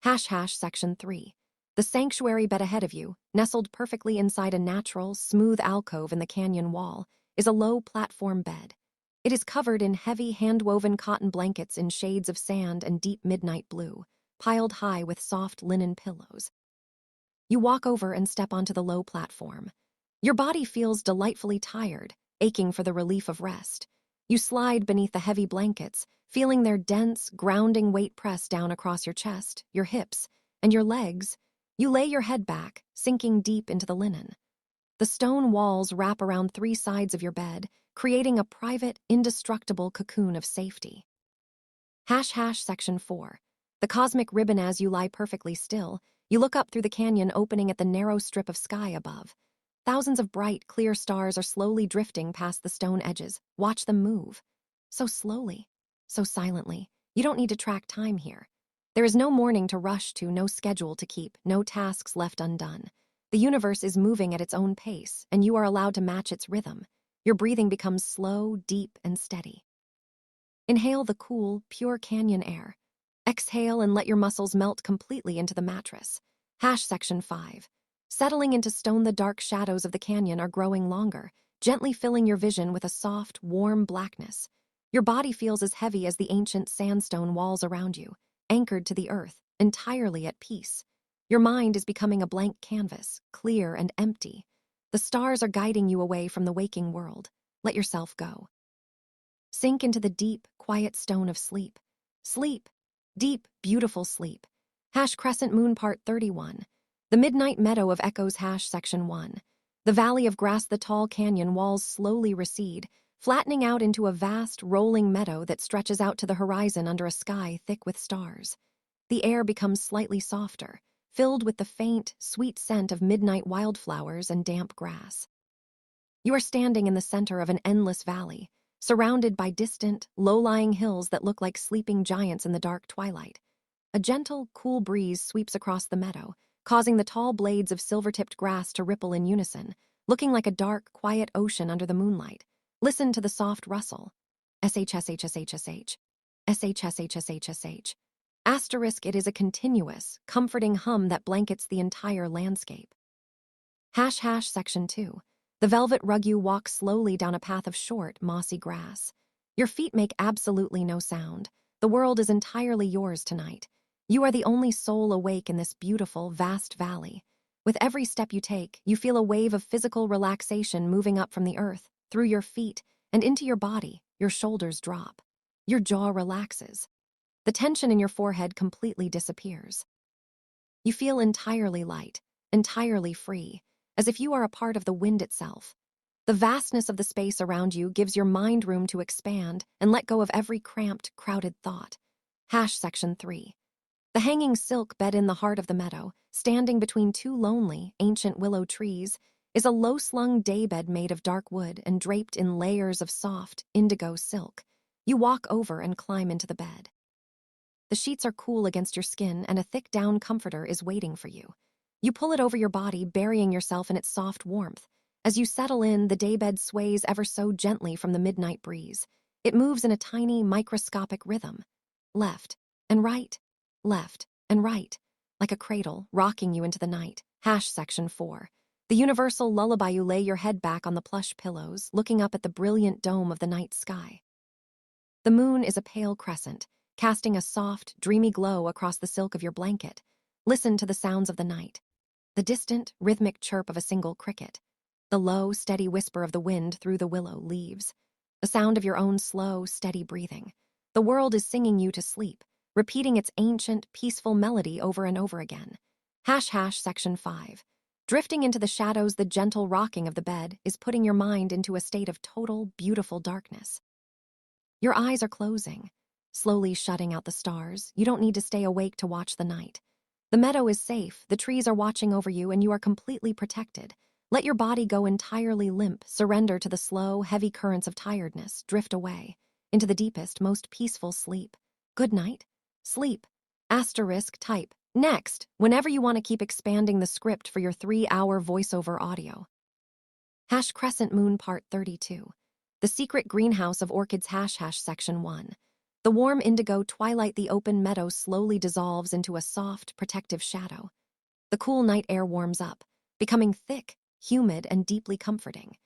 Section 3. The sanctuary bed ahead of you, nestled perfectly inside a natural, smooth alcove in the canyon wall, is a low platform bed. It is covered in heavy, hand-woven cotton blankets in shades of sand and deep midnight blue, piled high with soft linen pillows. You walk over and step onto the low platform. Your body feels delightfully tired, aching for the relief of rest. You slide beneath the heavy blankets, feeling their dense, grounding weight press down across your chest, your hips, and your legs. You lay your head back, sinking deep into the linen. The stone walls wrap around three sides of your bed, creating a private, indestructible cocoon of safety. Section 4. The cosmic ribbon. As you lie perfectly still, you look up through the canyon opening at the narrow strip of sky above. Thousands of bright, clear stars are slowly drifting past the stone edges. Watch them move. So slowly, so silently. You don't need to track time here. There is no morning to rush to, no schedule to keep, no tasks left undone. The universe is moving at its own pace, and you are allowed to match its rhythm. Your breathing becomes slow, deep, and steady. Inhale the cool, pure canyon air. Exhale and let your muscles melt completely into the mattress. Section 5. Settling into stone, the dark shadows of the canyon are growing longer, gently filling your vision with a soft, warm blackness. Your body feels as heavy as the ancient sandstone walls around you, anchored to the earth, entirely at peace. Your mind is becoming a blank canvas, clear and empty. The stars are guiding you away from the waking world. Let yourself go. Sink into the deep, quiet stone of sleep. Sleep. Deep, beautiful sleep. Crescent Moon Part 31. The Midnight Meadow of Echoes. Section 1. The valley of grass. The tall canyon walls slowly recede, flattening out into a vast, rolling meadow that stretches out to the horizon under a sky thick with stars. The air becomes slightly softer, filled with the faint, sweet scent of midnight wildflowers and damp grass. You are standing in the center of an endless valley, surrounded by distant, low-lying hills that look like sleeping giants in the dark twilight. A gentle, cool breeze sweeps across the meadow, causing the tall blades of silver-tipped grass to ripple in unison, looking like a dark, quiet ocean under the moonlight. Listen to the soft rustle. SHSHSHSH. SHSHSHSH. Asterisk. It is a continuous, comforting hum that blankets the entire landscape. Section 2. The velvet rug. You walk slowly down a path of short, mossy grass. Your feet make absolutely no sound. The world is entirely yours tonight. You are the only soul awake in this beautiful, vast valley. With every step you take, you feel a wave of physical relaxation moving up from the earth, through your feet, and into your body. Your shoulders drop. Your jaw relaxes. The tension in your forehead completely disappears. You feel entirely light, entirely free, as if you are a part of the wind itself. The vastness of the space around you gives your mind room to expand and let go of every cramped, crowded thought. Section 3. The hanging silk bed. In the heart of the meadow, standing between two lonely, ancient willow trees, is a low-slung daybed made of dark wood and draped in layers of soft, indigo silk. You walk over and climb into the bed. The sheets are cool against your skin, and a thick down comforter is waiting for you. You pull it over your body, burying yourself in its soft warmth. As you settle in, the daybed sways ever so gently from the midnight breeze. It moves in a tiny, microscopic rhythm. Left and right, like a cradle, rocking you into the night. Section 4. The universal lullaby. You lay your head back on the plush pillows, looking up at the brilliant dome of the night sky. The moon is a pale crescent, casting a soft, dreamy glow across the silk of your blanket. Listen to the sounds of the night. The distant, rhythmic chirp of a single cricket. The low, steady whisper of the wind through the willow leaves. The sound of your own slow, steady breathing. The world is singing you to sleep, repeating its ancient, peaceful melody over and over again. Section 5. Drifting into the shadows, the gentle rocking of the bed is putting your mind into a state of total, beautiful darkness. Your eyes are closing, slowly shutting out the stars. You don't need to stay awake to watch the night. The meadow is safe, the trees are watching over you, and you are completely protected. Let your body go entirely limp, surrender to the slow, heavy currents of tiredness, drift away, into the deepest, most peaceful sleep. Good night. Sleep. Type. Next, whenever you want to keep expanding the script for your 3-hour voiceover audio. Crescent Moon Part 32. The Secret Greenhouse of Orchids. Section 1. The warm indigo twilight. The open meadow slowly dissolves into a soft, protective shadow. The cool night air warms up, becoming thick, humid, and deeply comforting.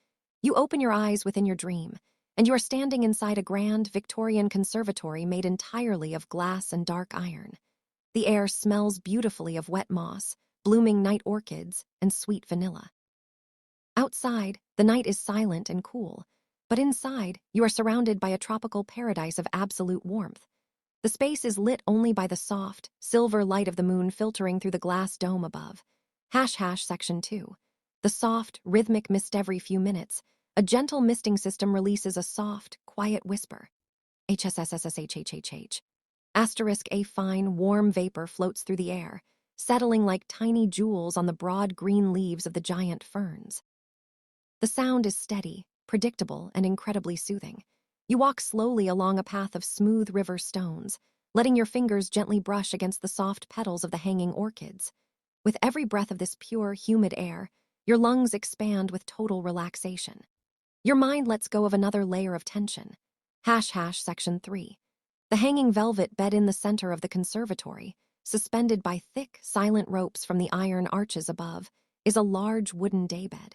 You open your eyes within your dream, and you are standing inside a grand Victorian conservatory made entirely of glass and dark iron. The air smells beautifully of wet moss, blooming night orchids, and sweet vanilla. Outside, the night is silent and cool, but inside, you are surrounded by a tropical paradise of absolute warmth. The space is lit only by the soft, silver light of the moon filtering through the glass dome above. Section 2. The soft, rhythmic mist. Every few minutes, a gentle misting system releases a soft, quiet whisper. HSSSSHHHH. A fine, warm vapor floats through the air, settling like tiny jewels on the broad green leaves of the giant ferns. The sound is steady, predictable, and incredibly soothing. You walk slowly along a path of smooth river stones, letting your fingers gently brush against the soft petals of the hanging orchids. With every breath of this pure, humid air, your lungs expand with total relaxation. Your mind lets go of another layer of tension. Section 3. The hanging velvet bed in the center of the conservatory, suspended by thick, silent ropes from the iron arches above, is a large wooden daybed.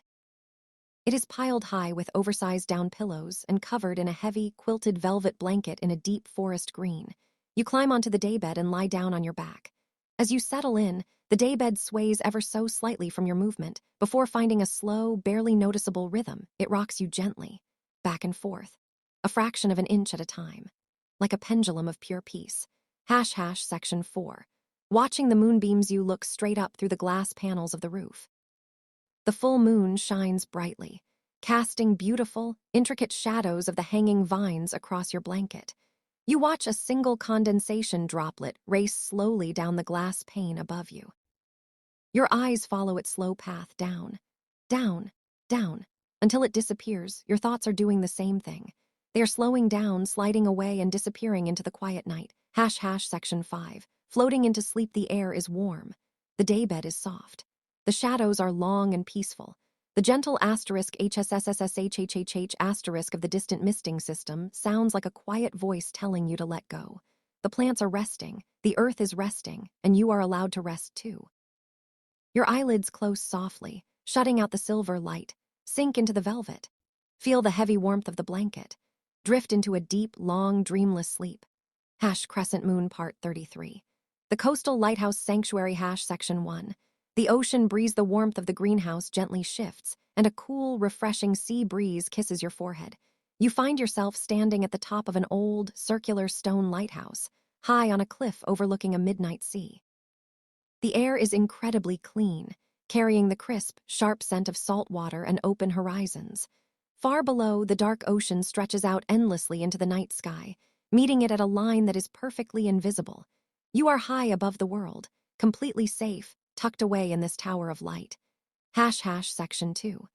It is piled high with oversized down pillows and covered in a heavy, quilted velvet blanket in a deep forest green. You climb onto the daybed and lie down on your back. As you settle in, the daybed sways ever so slightly from your movement. Before finding a slow, barely noticeable rhythm, it rocks you gently, back and forth, a fraction of an inch at a time, like a pendulum of pure peace. Section 4. Watching the moonbeams. You look straight up through the glass panels of the roof. The full moon shines brightly, casting beautiful, intricate shadows of the hanging vines across your blanket. You watch a single condensation droplet race slowly down the glass pane above you. Your eyes follow its slow path down, down, down, until it disappears. Your thoughts are doing the same thing. They are slowing down, sliding away, and disappearing into the quiet night. Section 5. Floating into sleep. The air is warm. The daybed is soft. The shadows are long and peaceful. The gentle HSSSSHHHH of the distant misting system sounds like a quiet voice telling you to let go. The plants are resting, the earth is resting, and you are allowed to rest too. Your eyelids close softly, shutting out the silver light. Sink into the velvet. Feel the heavy warmth of the blanket. Drift into a deep, long, dreamless sleep. Crescent Moon Part 33. The Coastal Lighthouse Sanctuary. Section 1. The ocean breeze. The warmth of the greenhouse gently shifts, and a cool, refreshing sea breeze kisses your forehead. You find yourself standing at the top of an old, circular stone lighthouse, high on a cliff overlooking a midnight sea. The air is incredibly clean, carrying the crisp, sharp scent of salt water and open horizons. Far below, the dark ocean stretches out endlessly into the night sky, meeting it at a line that is perfectly invisible. You are high above the world, completely safe, tucked away in this tower of light. Section 2.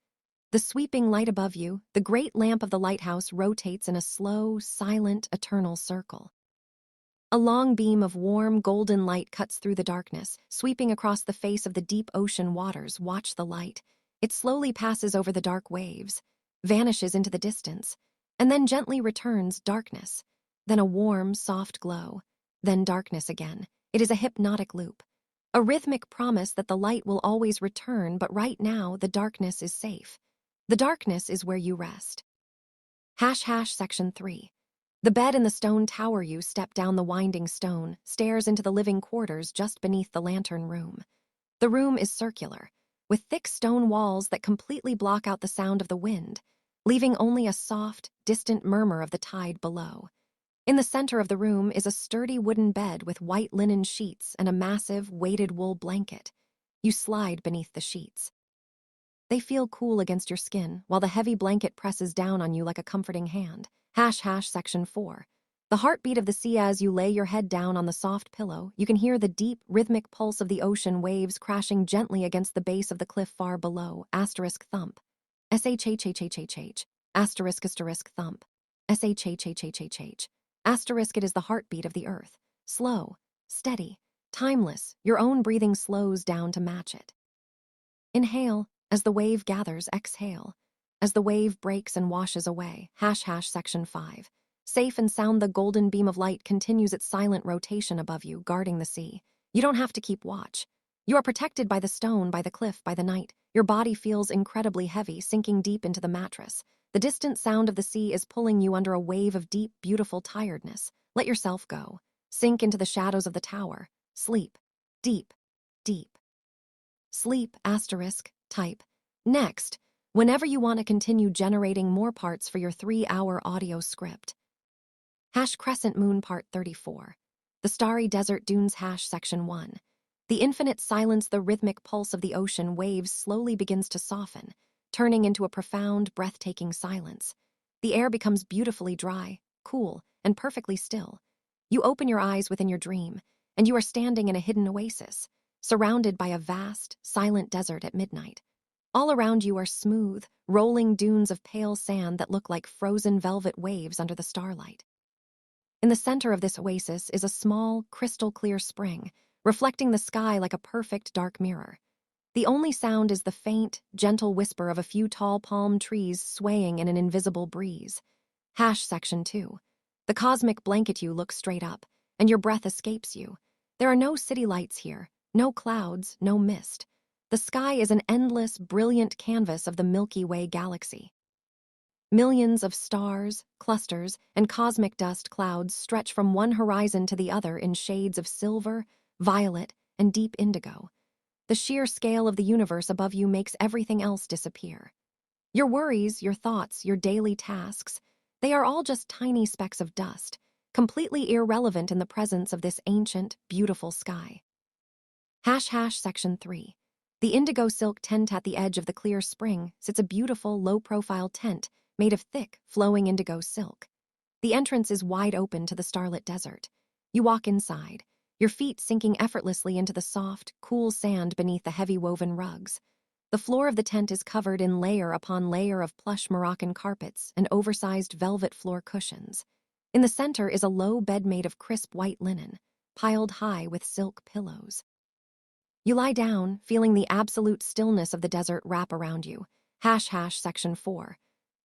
The sweeping light above you, the great lamp of the lighthouse rotates in a slow, silent, eternal circle. A long beam of warm, golden light cuts through the darkness, sweeping across the face of the deep ocean waters. Watch the light. It slowly passes over the dark waves, vanishes into the distance, and then gently returns. Darkness, then a warm, soft glow, then darkness again. It is a hypnotic loop. A rhythmic promise that the light will always return, but right now the darkness is safe. The darkness is where you rest. Section 3. The bed in the stone tower. You step down the winding stone, stairs into the living quarters just beneath the lantern room. The room is circular, with thick stone walls that completely block out the sound of the wind, leaving only a soft, distant murmur of the tide below. In the center of the room is a sturdy wooden bed with white linen sheets and a massive, weighted wool blanket. You slide beneath the sheets. They feel cool against your skin, while the heavy blanket presses down on you like a comforting hand. Section 4. The heartbeat of the sea. As you lay your head down on the soft pillow, you can hear the deep, rhythmic pulse of the ocean waves crashing gently against the base of the cliff far below. Thump. SHHHHHH. Thump. SHHHHHH. It is the heartbeat of the earth. Slow, steady, timeless. Your own breathing slows down to match it. Inhale. As the wave gathers, exhale. As the wave breaks and washes away. Section 5. Safe and sound. The golden beam of light continues its silent rotation above you, guarding the sea. You don't have to keep watch. You are protected by the stone, by the cliff, by the night. Your body feels incredibly heavy, sinking deep into the mattress. The distant sound of the sea is pulling you under a wave of deep, beautiful tiredness. Let yourself go. Sink into the shadows of the tower. Sleep. Deep. Deep. Sleep. Type. Next, whenever you want to continue generating more parts for your 3-hour audio script. Crescent Moon Part 34. The Starry Desert Dunes. Section 1. The infinite silence. The rhythmic pulse of the ocean waves slowly begins to soften, turning into a profound, breathtaking silence. The air becomes beautifully dry, cool, and perfectly still. You open your eyes within your dream, and you are standing in a hidden oasis, surrounded by a vast, silent desert at midnight. All around you are smooth, rolling dunes of pale sand that look like frozen velvet waves under the starlight. In the center of this oasis is a small, crystal-clear spring, reflecting the sky like a perfect dark mirror. The only sound is the faint, gentle whisper of a few tall palm trees swaying in an invisible breeze. Section 2. The cosmic blanket. You look straight up, and your breath escapes you. There are no city lights here, no clouds, no mist. The sky is an endless, brilliant canvas of the Milky Way galaxy. Millions of stars, clusters, and cosmic dust clouds stretch from one horizon to the other in shades of silver, violet, and deep indigo. The sheer scale of the universe above you makes everything else disappear. Your worries, your thoughts, your daily tasks, they are all just tiny specks of dust, completely irrelevant in the presence of this ancient, beautiful sky. Section 3. The indigo silk tent. At the edge of the clear spring sits a beautiful, low-profile tent made of thick, flowing indigo silk. The entrance is wide open to the starlit desert. You walk inside, your feet sinking effortlessly into the soft, cool sand beneath the heavy woven rugs. The floor of the tent is covered in layer upon layer of plush Moroccan carpets and oversized velvet floor cushions. In the center is a low bed made of crisp white linen, piled high with silk pillows. You lie down, feeling the absolute stillness of the desert wrap around you. Section 4.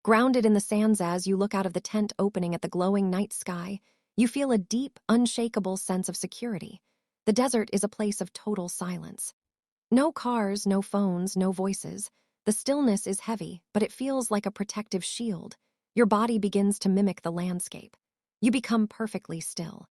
Grounded in the sands. As you look out of the tent opening at the glowing night sky, you feel a deep, unshakable sense of security. The desert is a place of total silence. No cars, no phones, no voices. The stillness is heavy, but it feels like a protective shield. Your body begins to mimic the landscape. You become perfectly still.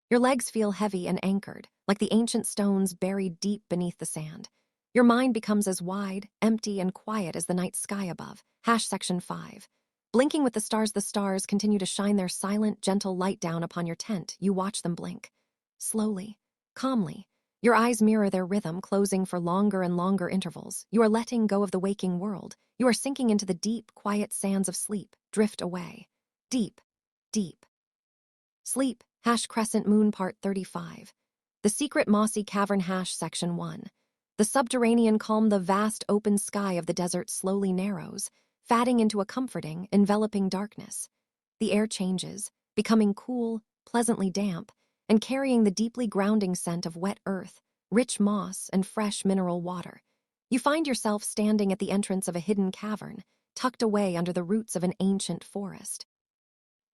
Your legs feel heavy and anchored, like the ancient stones buried deep beneath the sand. Your mind becomes as wide, empty, and quiet as the night sky above. Section 5. Blinking with the stars continue to shine their silent, gentle light down upon your tent. You watch them blink. Slowly, calmly. Your eyes mirror their rhythm, closing for longer and longer intervals. You are letting go of the waking world. You are sinking into the deep, quiet sands of sleep. Drift away. Deep, deep. Sleep. Crescent Moon Part 35. The Secret Mossy Cavern. Section 1. The subterranean calm. The vast open sky of the desert slowly narrows, fading into a comforting, enveloping darkness. The air changes, becoming cool, pleasantly damp, and carrying the deeply grounding scent of wet earth, rich moss, and fresh mineral water. You find yourself standing at the entrance of a hidden cavern, tucked away under the roots of an ancient forest.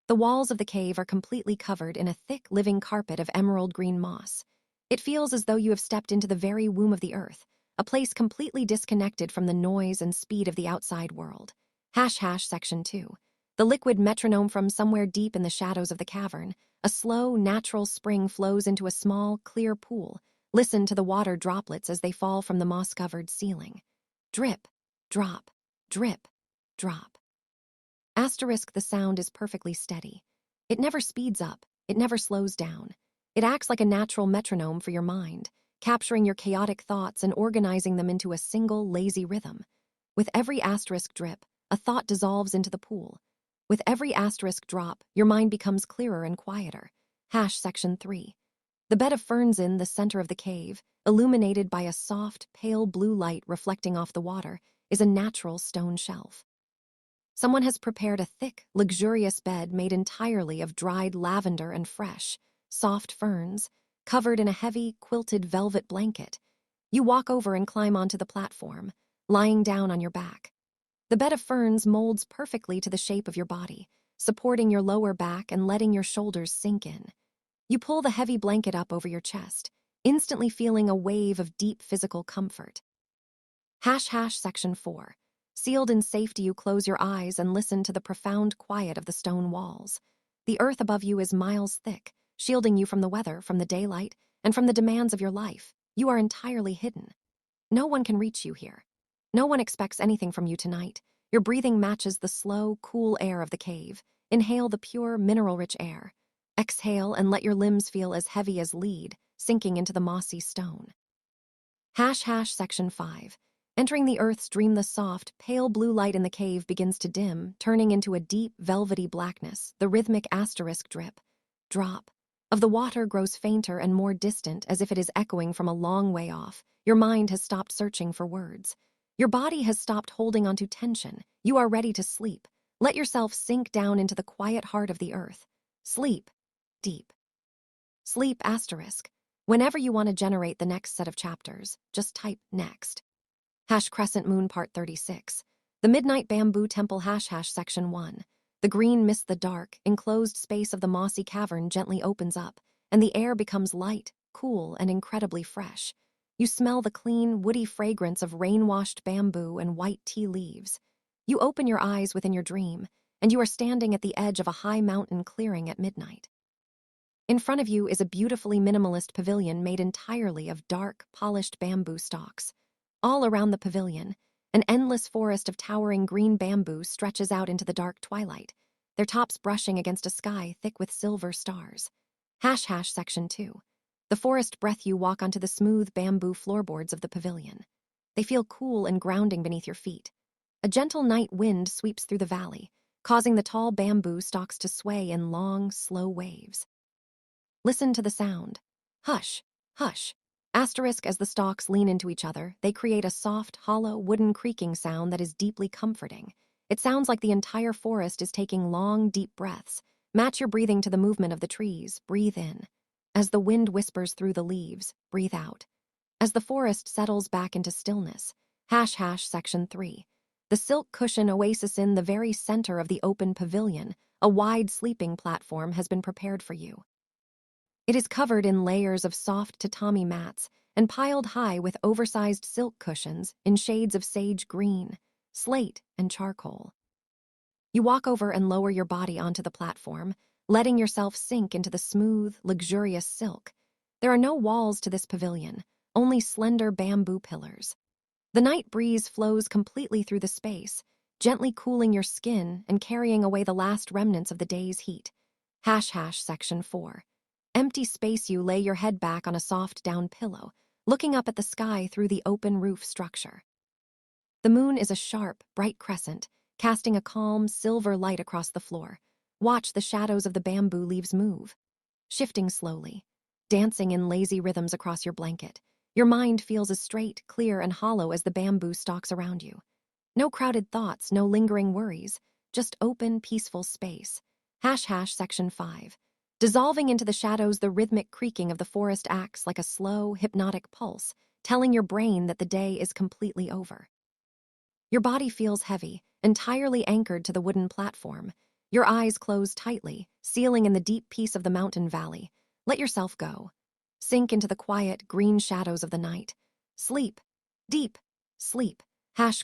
The walls of the cave are completely covered in a thick living carpet of emerald green moss. It feels as though you have stepped into the very womb of the earth, a place completely disconnected from the noise and speed of the outside world. Section 2. The liquid metronome from somewhere deep in the shadows of the cavern. A slow, natural spring flows into a small, clear pool. Listen to the water droplets as they fall from the moss-covered ceiling. Drip, drop, drip, drop. The sound is perfectly steady. It never speeds up, it never slows down. It acts like a natural metronome for your mind, capturing your chaotic thoughts and organizing them into a single, lazy rhythm. With every asterisk drip, a thought dissolves into the pool. With every asterisk drop, your mind becomes clearer and quieter. Section 3. The bed of ferns in the center of the cave, illuminated by a soft, pale blue light reflecting off the water, is a natural stone shelf. Someone has prepared a thick, luxurious bed made entirely of dried lavender and fresh, soft ferns, covered in a heavy, quilted velvet blanket. You walk over and climb onto the platform, lying down on your back. The bed of ferns molds perfectly to the shape of your body, supporting your lower back and letting your shoulders sink in. You pull the heavy blanket up over your chest, instantly feeling a wave of deep physical comfort. Section 4. Sealed in safety, you close your eyes and listen to the profound quiet of the stone walls. The earth above you is miles thick, shielding you from the weather, from the daylight, and from the demands of your life. You are entirely hidden. No one can reach you here. No one expects anything from you tonight. Your breathing matches the slow, cool air of the cave. Inhale the pure, mineral-rich air. Exhale and let your limbs feel as heavy as lead, sinking into the mossy stone. Section 5. Entering the earth's dream, the soft, pale blue light in the cave begins to dim, turning into a deep, velvety blackness. The rhythmic asterisk drip, drop, of the water grows fainter and more distant, as if it is echoing from a long way off. Your mind has stopped searching for words. Your body has stopped holding onto tension. You are ready to sleep. Let yourself sink down into the quiet heart of the earth. Sleep, deep. Sleep asterisk. Whenever you want to generate the next set of chapters, just type next. Crescent Moon Part 36. The Midnight Bamboo Temple Section 1. The green mist, the dark, enclosed space of the mossy cavern gently opens up, and the air becomes light, cool, and incredibly fresh. You smell the clean, woody fragrance of rain-washed bamboo and white tea leaves. You open your eyes within your dream, and you are standing at the edge of a high mountain clearing at midnight. In front of you is a beautifully minimalist pavilion made entirely of dark, polished bamboo stalks. All around the pavilion, an endless forest of towering green bamboo stretches out into the dark twilight, their tops brushing against a sky thick with silver stars. Section 2. The forest breath, you walk onto the smooth bamboo floorboards of the pavilion. They feel cool and grounding beneath your feet. A gentle night wind sweeps through the valley, causing the tall bamboo stalks to sway in long, slow waves. Listen to the sound. Hush, hush. Asterisk. As the stalks lean into each other, they create a soft, hollow, wooden creaking sound that is deeply comforting. It sounds like the entire forest is taking long, deep breaths. Match your breathing to the movement of the trees. Breathe in. As the wind whispers through the leaves, breathe out. As the forest settles back into stillness. Section 3. The silk cushion oasis in the very center of the open pavilion, a wide sleeping platform, has been prepared for you. It is covered in layers of soft tatami mats and piled high with oversized silk cushions in shades of sage green, slate, and charcoal. You walk over and lower your body onto the platform, letting yourself sink into the smooth, luxurious silk. There are no walls to this pavilion, only slender bamboo pillars. The night breeze flows completely through the space, gently cooling your skin and carrying away the last remnants of the day's heat. Section 4. Empty space, you lay your head back on a soft down pillow, looking up at the sky through the open roof structure. The moon is a sharp, bright crescent, casting a calm, silver light across the floor. Watch the shadows of the bamboo leaves move, shifting slowly, dancing in lazy rhythms across your blanket. Your mind feels as straight, clear, and hollow as the bamboo stalks around you. No crowded thoughts, no lingering worries, just open, peaceful space. Section 5. Dissolving into the shadows, the rhythmic creaking of the forest acts like a slow, hypnotic pulse, telling your brain that the day is completely over. Your body feels heavy, entirely anchored to the wooden platform. Your eyes close tightly, sealing in the deep peace of the mountain valley. Let yourself go. Sink into the quiet, green shadows of the night. Sleep. Deep. Sleep.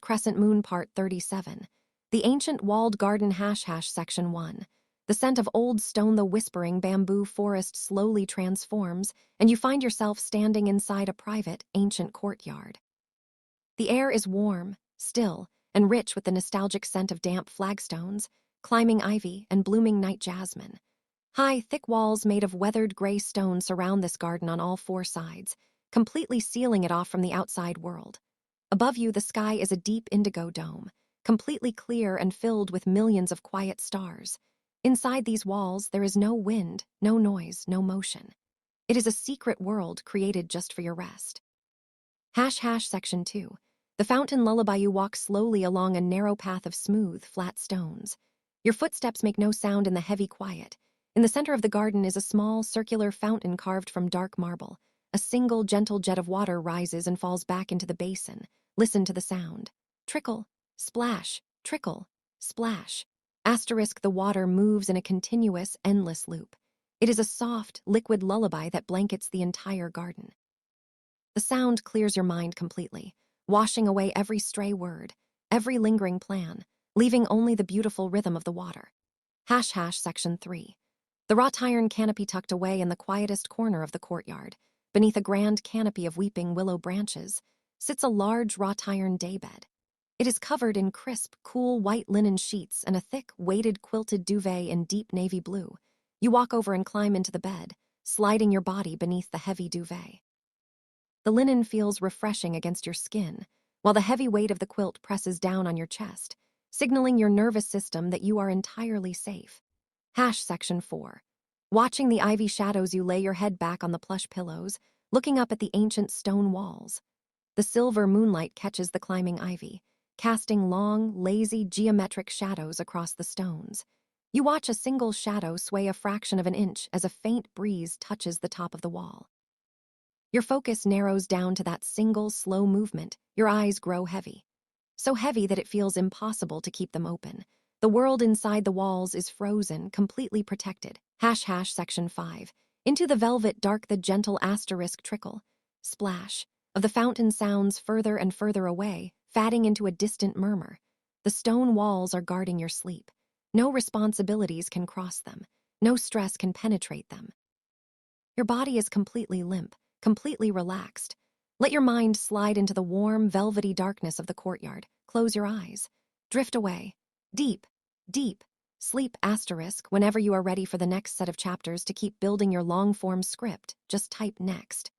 Crescent Moon Part 37. The Ancient Walled Garden Section 1. The scent of old stone. The whispering bamboo forest slowly transforms, and you find yourself standing inside a private, ancient courtyard. The air is warm, still, and rich with the nostalgic scent of damp flagstones, climbing ivy, and blooming night jasmine. High, thick walls made of weathered gray stone surround this garden on all four sides, completely sealing it off from the outside world. Above you, the sky is a deep indigo dome, completely clear and filled with millions of quiet stars. Inside these walls, there is no wind, no noise, no motion. It is a secret world created just for your rest. Section 2. The fountain lullaby. You walk slowly along a narrow path of smooth, flat stones. Your footsteps make no sound in the heavy quiet. In the center of the garden is a small, circular fountain carved from dark marble. A single, gentle jet of water rises and falls back into the basin. Listen to the sound. Trickle, splash, trickle, splash. The water moves in a continuous, endless loop. It is a soft, liquid lullaby that blankets the entire garden. The sound clears your mind completely, washing away every stray word, every lingering plan, leaving only the beautiful rhythm of the water. Section 3. The wrought iron canopy tucked away in the quietest corner of the courtyard, beneath a grand canopy of weeping willow branches, sits a large wrought iron daybed. It is covered in crisp, cool white linen sheets and a thick, weighted quilted duvet in deep navy blue. You walk over and climb into the bed, sliding your body beneath the heavy duvet. The linen feels refreshing against your skin, while the heavy weight of the quilt presses down on your chest, signaling your nervous system that you are entirely safe. Section 4. Watching the ivy shadows, you lay your head back on the plush pillows, looking up at the ancient stone walls. The silver moonlight catches the climbing ivy, casting long, lazy, geometric shadows across the stones. You watch a single shadow sway a fraction of an inch as a faint breeze touches the top of the wall. Your focus narrows down to that single, slow movement. Your eyes grow heavy. So heavy that it feels impossible to keep them open. The world inside the walls is frozen, completely protected. Section 5. Into the velvet dark, the gentle trickle, splash, of the fountain sounds further and further away, fading into a distant murmur. The stone walls are guarding your sleep. No responsibilities can cross them. No stress can penetrate them. Your body is completely limp, completely relaxed. Let your mind slide into the warm, velvety darkness of the courtyard. Close your eyes. Drift away. Deep, deep. Sleep whenever you are ready for the next set of chapters to keep building your long-form script. Just type next.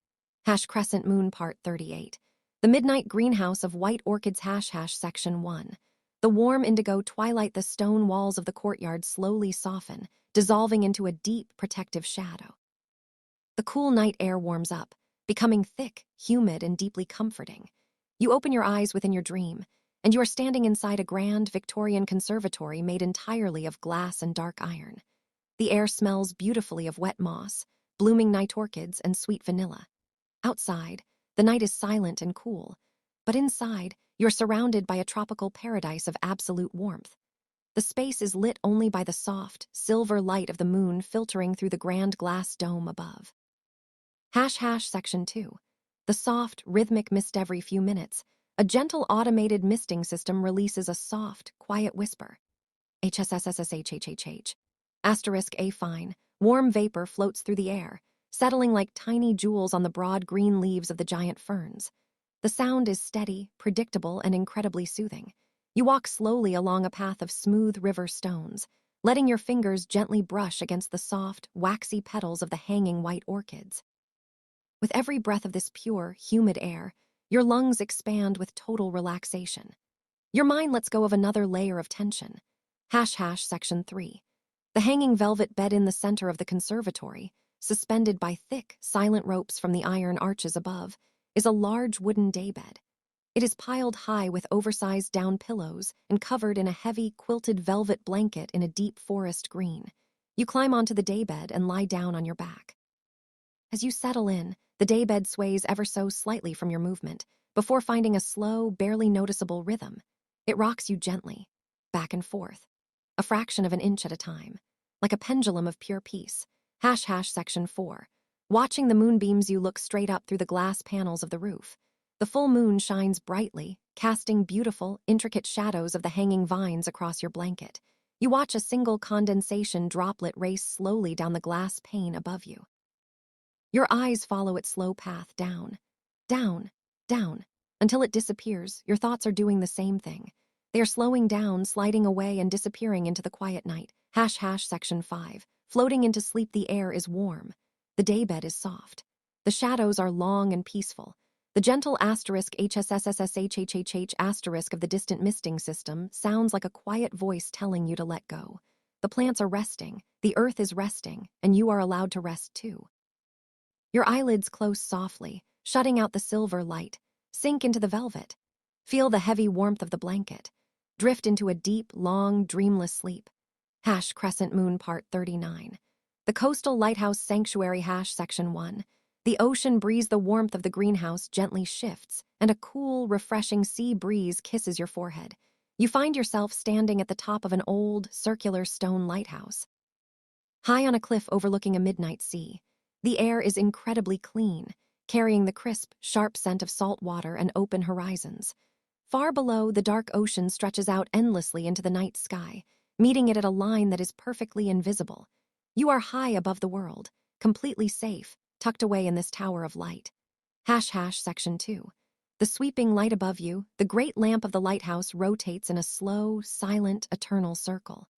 Crescent Moon Part 38. The Midnight Greenhouse of White Orchids Section 1. The warm indigo twilight. The stone walls of the courtyard slowly soften, dissolving into a deep, protective shadow. The cool night air warms up, becoming thick, humid, and deeply comforting. You open your eyes within your dream, and you are standing inside a grand Victorian conservatory made entirely of glass and dark iron. The air smells beautifully of wet moss, blooming night orchids, and sweet vanilla. Outside, the night is silent and cool, but inside, you're surrounded by a tropical paradise of absolute warmth. The space is lit only by the soft, silver light of the moon filtering through the grand glass dome above. Section 2. The soft, rhythmic mist. Every few minutes, a gentle automated misting system releases a soft, quiet whisper. HSSSSHHHH. A fine, warm vapor floats through the air, settling like tiny jewels on the broad green leaves of the giant ferns. The sound is steady, predictable, and incredibly soothing. You walk slowly along a path of smooth river stones, letting your fingers gently brush against the soft, waxy petals of the hanging white orchids. With every breath of this pure, humid air, your lungs expand with total relaxation. Your mind lets go of another layer of tension. Section 3. The hanging velvet bed in the center of the conservatory, suspended by thick, silent ropes from the iron arches above, is a large wooden daybed. It is piled high with oversized down pillows and covered in a heavy, quilted velvet blanket in a deep forest green. You climb onto the daybed and lie down on your back. As you settle in, the daybed sways ever so slightly from your movement, before finding a slow, barely noticeable rhythm. It rocks you gently, back and forth, a fraction of an inch at a time, like a pendulum of pure peace. Section 4. Watching the moonbeams, you look straight up through the glass panels of the roof. The full moon shines brightly, casting beautiful, intricate shadows of the hanging vines across your blanket. You watch a single condensation droplet race slowly down the glass pane above you. Your eyes follow its slow path down, down, down, until it disappears. Your thoughts are doing the same thing. They are slowing down, sliding away, and disappearing into the quiet night. Section 5. Floating into sleep, the air is warm. The daybed is soft. The shadows are long and peaceful. The gentle HSSSSHHHH asterisk of the distant misting system sounds like a quiet voice telling you to let go. The plants are resting, the earth is resting, and you are allowed to rest too. Your eyelids close softly, shutting out the silver light. Sink into the velvet. Feel the heavy warmth of the blanket. Drift into a deep, long, dreamless sleep. Crescent Moon Part 39. The Coastal Lighthouse Sanctuary Section 1. The ocean breeze, the warmth of the greenhouse gently shifts, and a cool, refreshing sea breeze kisses your forehead. You find yourself standing at the top of an old, circular stone lighthouse. High on a cliff overlooking a midnight sea. The air is incredibly clean, carrying the crisp, sharp scent of salt water and open horizons. Far below, the dark ocean stretches out endlessly into the night sky, meeting it at a line that is perfectly invisible. You are high above the world, completely safe, tucked away in this tower of light. Section 2. The sweeping light above you, the great lamp of the lighthouse rotates in a slow, silent, eternal circle.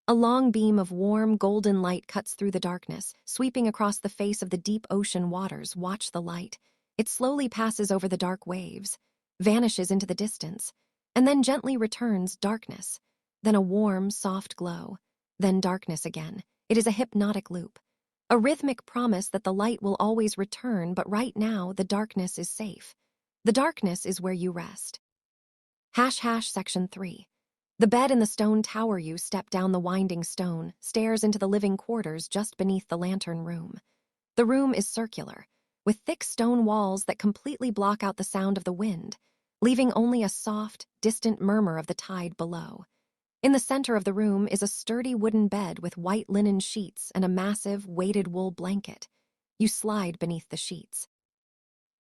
A long beam of warm, golden light cuts through the darkness, sweeping across the face of the deep ocean waters. Watch the light. It slowly passes over the dark waves, vanishes into the distance, and then gently returns. Darkness, then a warm, soft glow, then darkness again. It is a hypnotic loop. A rhythmic promise that the light will always return, but right now the darkness is safe. The darkness is where you rest. Section 3. The bed in the stone tower. You step down the winding stone, stairs into the living quarters just beneath the lantern room. The room is circular, with thick stone walls that completely block out the sound of the wind, leaving only a soft, distant murmur of the tide below. In the center of the room is a sturdy wooden bed with white linen sheets and a massive, weighted wool blanket. You slide beneath the sheets.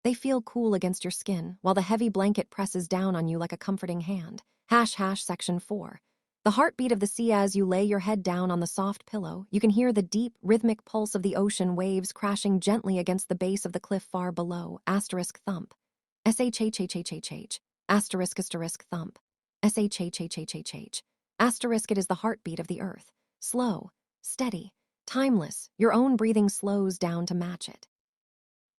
They feel cool against your skin, while the heavy blanket presses down on you like a comforting hand. Section 4. The heartbeat of the sea. As you lay your head down on the soft pillow, you can hear the deep, rhythmic pulse of the ocean waves crashing gently against the base of the cliff far below. Thump. SHHHHHH. Thump. SHHHHHH. It is the heartbeat of the earth. Slow, steady, timeless. Your own breathing slows down to match it.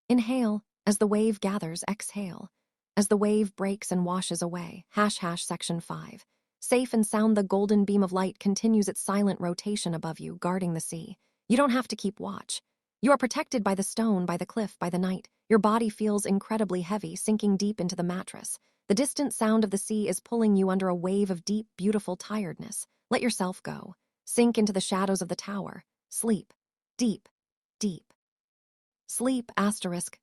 Inhale. As the wave gathers, exhale. As the wave breaks and washes away. Section 5. Safe and sound, the golden beam of light continues its silent rotation above you, guarding the sea. You don't have to keep watch. You are protected by the stone, by the cliff, by the night. Your body feels incredibly heavy, sinking deep into the mattress. The distant sound of the sea is pulling you under a wave of deep, beautiful tiredness. Let yourself go. Sink into the shadows of the tower. Sleep. Deep. Deep. Sleep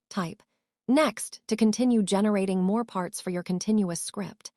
*type. Next, to continue generating more parts for your continuous script,